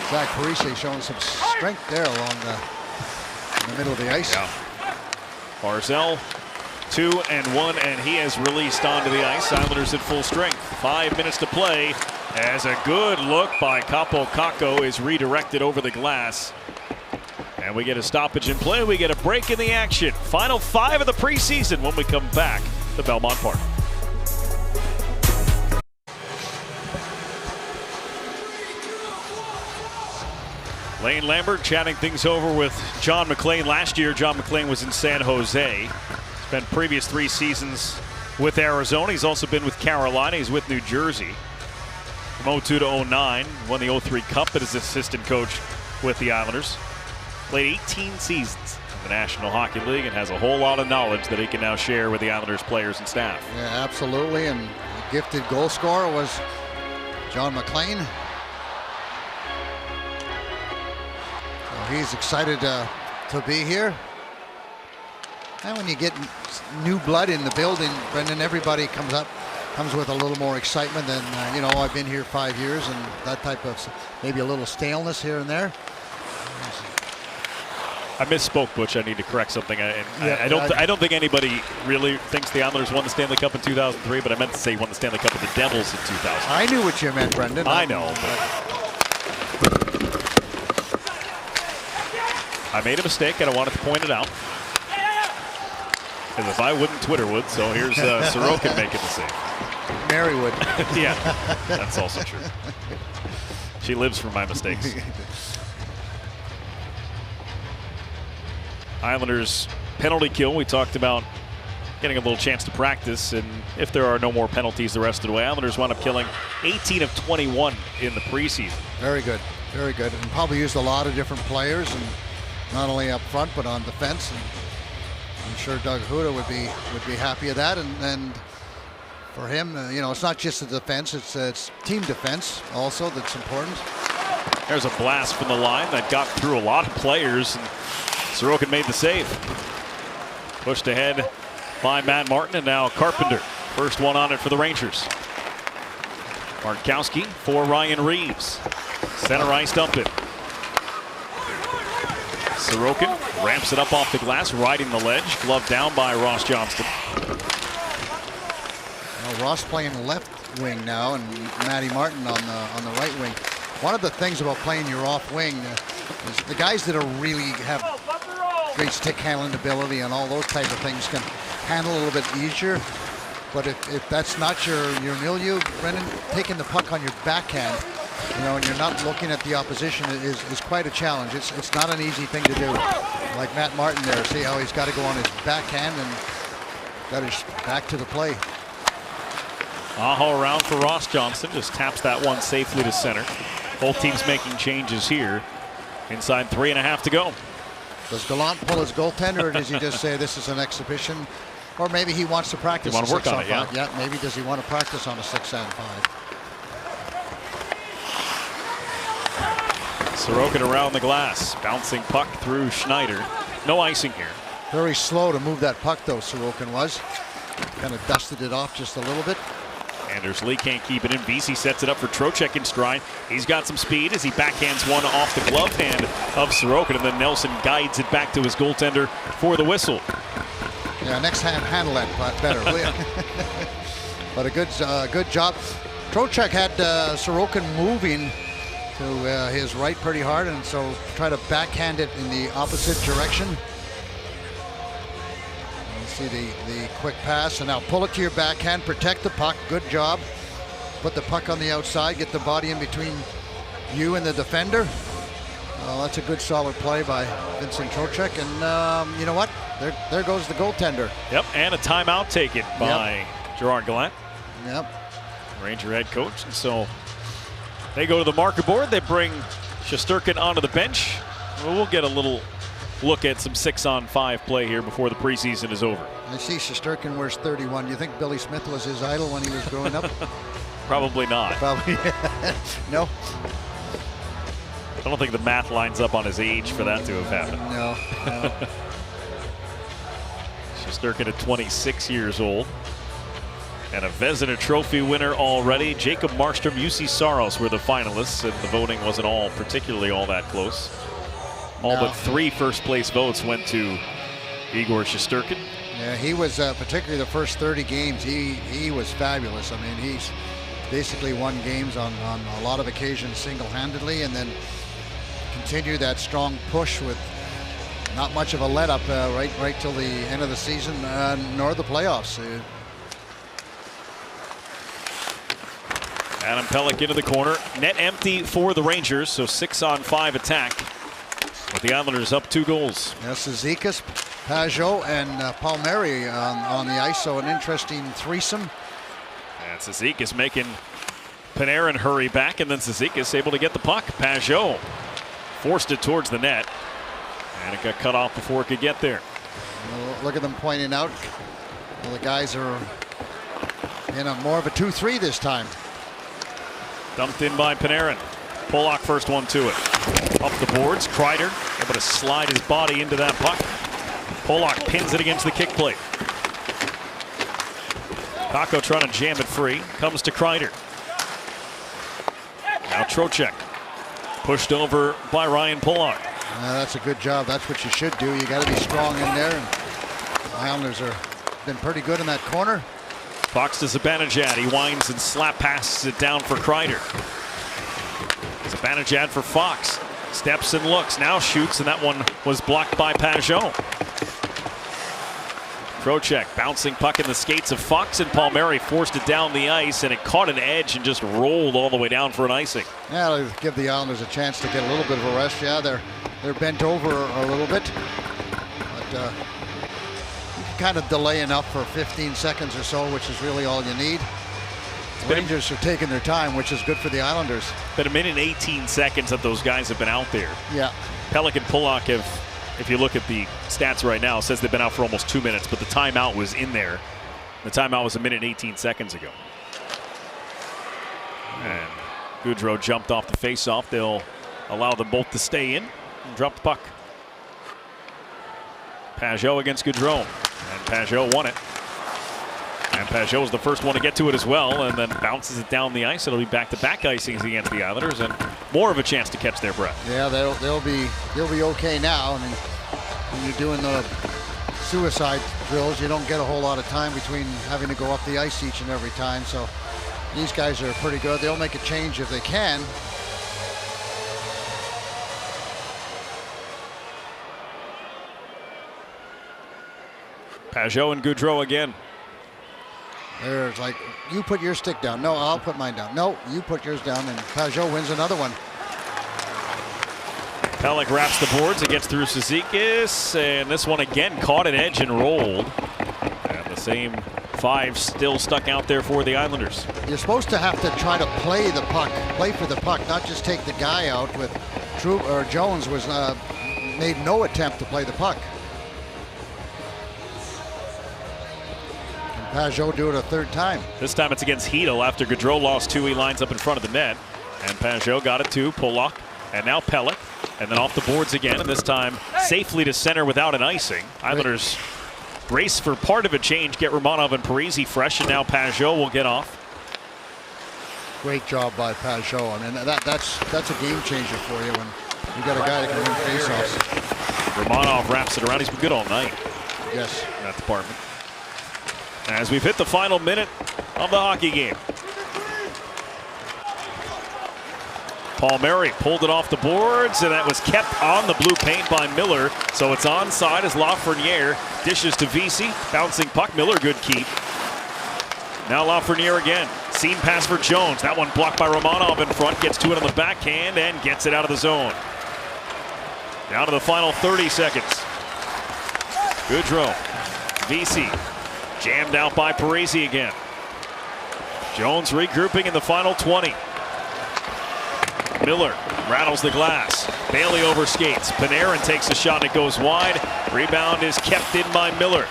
Zach Parise showing some strength there along the middle of the ice. Yeah. Barzal 2-1, and he has released onto the ice. Islanders at full strength. 5 minutes to play as a good look by Capo Kakko is redirected over the glass. And we get a stoppage in play. We get a break in the action. Final 5 of the preseason when we come back the Belmont Park. Lane Lambert chatting things over with John McClain. Last year, John McClain was in San Jose. Spent previous 3 seasons with Arizona. He's also been with Carolina. He's with New Jersey. From 02 to 09, won the 03 Cup as assistant coach with the Islanders. Played 18 seasons in the National Hockey League and has a whole lot of knowledge that he can now share with the Islanders players and staff. Yeah, absolutely. And the gifted goal scorer was John McClain. So he's excited to be here. And when you get new blood in the building, Brendan, everybody comes with a little more excitement than, you know, I've been here 5 years and that type of, maybe a little staleness here and there. I misspoke, Butch. I need to correct something. I don't think anybody really thinks the Islanders won the Stanley Cup in 2003, but I meant to say won the Stanley Cup with the Devils in 2000. I knew what you meant, Brendan. I know. I made a mistake, and I wanted to point it out. Because if I wouldn't, Twitter would. So here's Sorokin making the save. Mary would. Yeah, that's also true. She lives for my mistakes. Islanders penalty kill. We talked about getting a little chance to practice, and if there are no more penalties the rest of the way, Islanders wound up killing 18 of 21 in the preseason. Very good, very good, and probably used a lot of different players, and not only up front but on defense. And I'm sure Doug Huda would be happy of that, and for him, you know, it's not just the defense; it's team defense also that's important. There's a blast from the line that got through a lot of players, and Sorokin made the save. Pushed ahead by Matt Martin, and now Carpenter. First one on it for the Rangers. Markowski for Ryan Reeves. Center ice dump it. Sorokin ramps it up off the glass, riding the ledge. Glove down by Ross Johnston. Well, Ross playing left wing now, and Matty Martin on the right wing. One of the things about playing your off wing is the guys that are really have great stick handling ability and all those type of things can handle a little bit easier. But if that's not your milieu, Brendan, taking the puck on your backhand, you know, and you're not looking at the opposition is quite a challenge. It's not an easy thing to do. Like Matt Martin there, see how he's got to go on his backhand and got his back to the play. Aho around for Ross Johnston, just taps that one safely to center. Both teams making changes here. Inside 3.5 to go. Does Gallant pull his goaltender, or does he just say this is an exhibition? Or maybe he wants to practice. You want to work on it, yeah. Yeah, maybe does he want to practice on a 6-on-5? Sorokin around the glass, bouncing puck through Schneider. No icing here. Very slow to move that puck, though, Sorokin was. Kind of dusted it off just a little bit. Anders Lee can't keep it in. Vesey sets it up for Trocheck in stride. He's got some speed as he backhands one off the glove hand of Sorokin, and then Nelson guides it back to his goaltender for the whistle. Yeah, next time handle that better. But a good job. Trocheck had Sorokin moving to his right pretty hard, and so try to backhand it in the opposite direction. See the quick pass, and now pull it to your backhand, protect the puck. Good job. Put the puck on the outside, get the body in between you and the defender. That's a good solid play by Vincent Trocheck, and you know what? There goes the goaltender. Yep, and a timeout taken by Gerard Gallant. Yep. Ranger head coach, and so they go to the marker board. They bring Shesterkin onto the bench. We'll get a little look at some 6-on-5 play here before the preseason is over. I see Shesterkin wears 31. You think Billy Smith was his idol when he was growing up? Probably not. Probably. No. I don't think the math lines up on his age for that to have happened. No. Shesterkin at 26 years old. And a Vezina Trophy winner already. Jacob Markstrom, UC Saros were the finalists, and the voting wasn't particularly all that close. All but 3 first-place votes went to Igor Shesterkin. Yeah, he was particularly the first 30 games. He was fabulous. I mean, he's basically won games on a lot of occasions single-handedly, and then continued that strong push with not much of a let-up right till the end of the season, nor the playoffs. Adam Pelech into the corner. Net empty for the Rangers, so 6-on-5 attack. With the Islanders up 2 goals. Yes, Zizekas, Pajot, and Palmieri on the ice, so an interesting threesome. And Zizekas making Panarin hurry back, and then Zizekas able to get the puck. Pajot forced it towards the net, and it got cut off before it could get there. Look at them pointing out. Well, the guys are in a more of a 2-3 this time. Dumped in by Panarin. Pollock first one to it. Up the boards, Kreider able to slide his body into that puck. Pollock pins it against the kick plate. Kakko trying to jam it free. Comes to Kreider. Now Trocheck. Pushed over by Ryan Pollock. That's a good job. That's what you should do. You got to be strong in there. And the Islanders have been pretty good in that corner. Fox to Zibanejad. He winds and slap passes it down for Kreider. Zibanejad for Fox. Steps and looks. Now shoots, and that one was blocked by Pajot. Trocheck bouncing puck in the skates of Fox, and Palmieri forced it down the ice, and it caught an edge and just rolled all the way down for an icing. Yeah, it'll give the Islanders a chance to get a little bit of a rest. Yeah, they're bent over a little bit, but you can kind of delay enough for 15 seconds or so, which is really all you need. The Rangers are taking their time, which is good for the Islanders. Been 1 minute 18 seconds that those guys have been out there. Yeah. Pelech and Pollock have, if you look at the stats right now, it says they've been out for almost 2 minutes, but the timeout was in there. The timeout was 1 minute 18 seconds ago. And Gaudreau jumped off the faceoff. They'll allow them both to stay in and drop the puck. Pajot against Gaudreau, and Pajot won it. And Pajot was the first one to get to it as well, and then bounces it down the ice. It'll be back-to-back icings against the Islanders, and more of a chance to catch their breath. Yeah, they'll be okay now. I mean, when you're doing the suicide drills, you don't get a whole lot of time between having to go up the ice each and every time. So these guys are pretty good. They'll make a change if they can. Pajot and Gaudreau again. There's like, you put your stick down. No, I'll put mine down. No, you put yours down, and Pajot wins another one. Pelech wraps the boards. It gets through Zizekas, and this one again caught an edge and rolled. And the same 5 still stuck out there for the Islanders. You're supposed to have to try to play the puck, play for the puck, not just take the guy out. With Jones was made no attempt to play the puck. Pajot do it a third time. This time it's against Hedel. After Gaudreau lost 2, he lines up in front of the net. And Pajot got it to Pollock. And now Pelech. And then off the boards again. And this time safely to center without an icing. Islanders race for part of a change. Get Romanov and Parise fresh. And now Pajot will get off. Great job by Pajot. I mean, that's a game changer for you when you got a guy that can win faceoffs. Romanov wraps it around. He's been good all night. Yes. In that department. As we've hit the final minute of the hockey game. Palmieri pulled it off the boards, and that was kept on the blue paint by Miller. So it's onside as Lafreniere dishes to Vesey. Bouncing puck. Miller, good keep. Now Lafreniere again. Seam pass for Jones. That one blocked by Romanov in front. Gets to it on the backhand and gets it out of the zone. Down to the final 30 seconds. Gaudreau. Vesey. Jammed out by Parise again. Jones regrouping in the final 20. Miller rattles the glass. Bailey overskates. Panarin takes a shot and it goes wide. Rebound is kept in by Miller.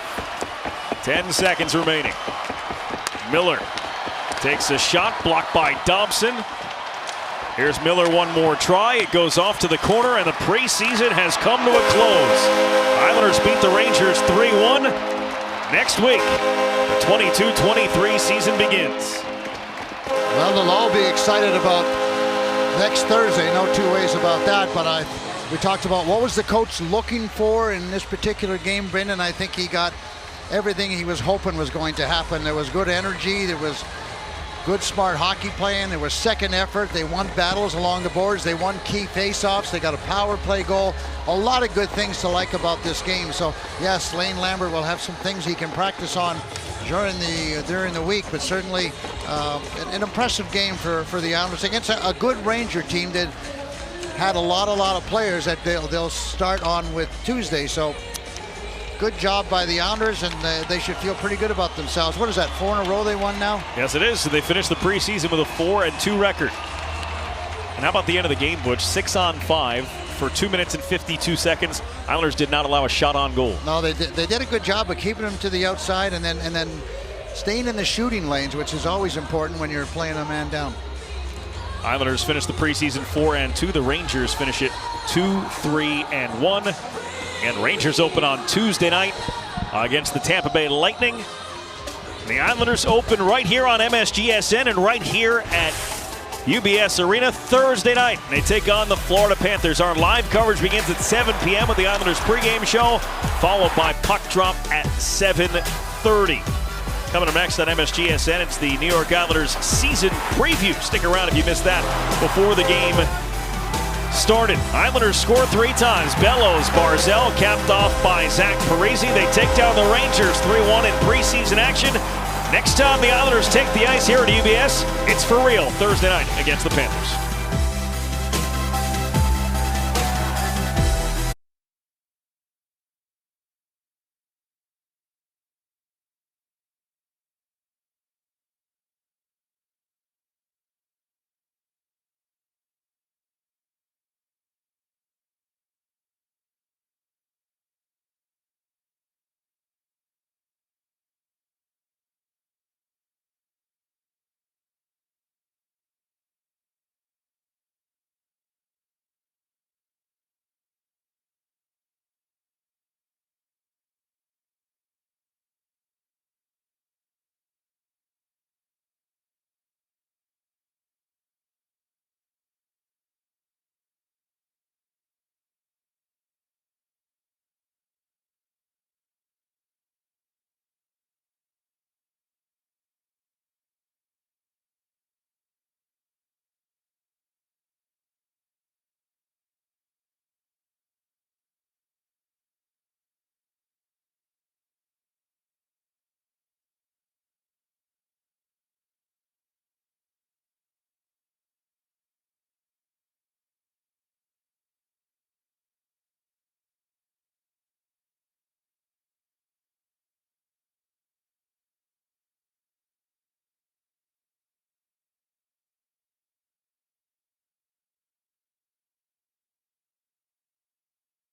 10 seconds remaining. Miller takes a shot, blocked by Dobson. Here's Miller, one more try. It goes off to the corner, and the preseason has come to a close. Islanders beat the Rangers 3-1. Next week, the 22-23 season begins. Well, they'll all be excited about next Thursday. No two ways about that. But we talked about what was the coach looking for in this particular game, Brendan. I think he got everything he was hoping was going to happen. There was good energy. There was good, smart hockey playing. There was second effort. They won battles along the boards. They won key faceoffs. They got a power play goal. A lot of good things to like about this game. So, yes, Lane Lambert will have some things he can practice on during the week, but certainly an impressive game for the Islanders against a good Ranger team that had a lot of players that they'll start on with Tuesday. So good job by the Islanders, and they should feel pretty good about themselves. What is that, 4 in a row they won now? Yes, it is. So they finished the preseason with a 4-2 record. And how about the end of the game, Butch? 6-on-5 for 2 minutes and 52 seconds. Islanders did not allow a shot on goal. No, they did a good job of keeping them to the outside and then staying in the shooting lanes, which is always important when you're playing a man down. Islanders finish the preseason 4-2. The Rangers finish it 2-3-1. And Rangers open on Tuesday night against the Tampa Bay Lightning. The Islanders open right here on MSGSN and right here at UBS Arena Thursday night. They take on the Florida Panthers. Our live coverage begins at 7 p.m. with the Islanders pregame show, followed by puck drop at 7:30. Coming up next on MSGSN, it's the New York Islanders season preview. Stick around if you missed that before the game started. Islanders score 3 times. Bellows, Barzal, capped off by Zach Parise. They take down the Rangers 3-1 in preseason action. Next time the Islanders take the ice here at UBS, it's for real Thursday night against the Panthers.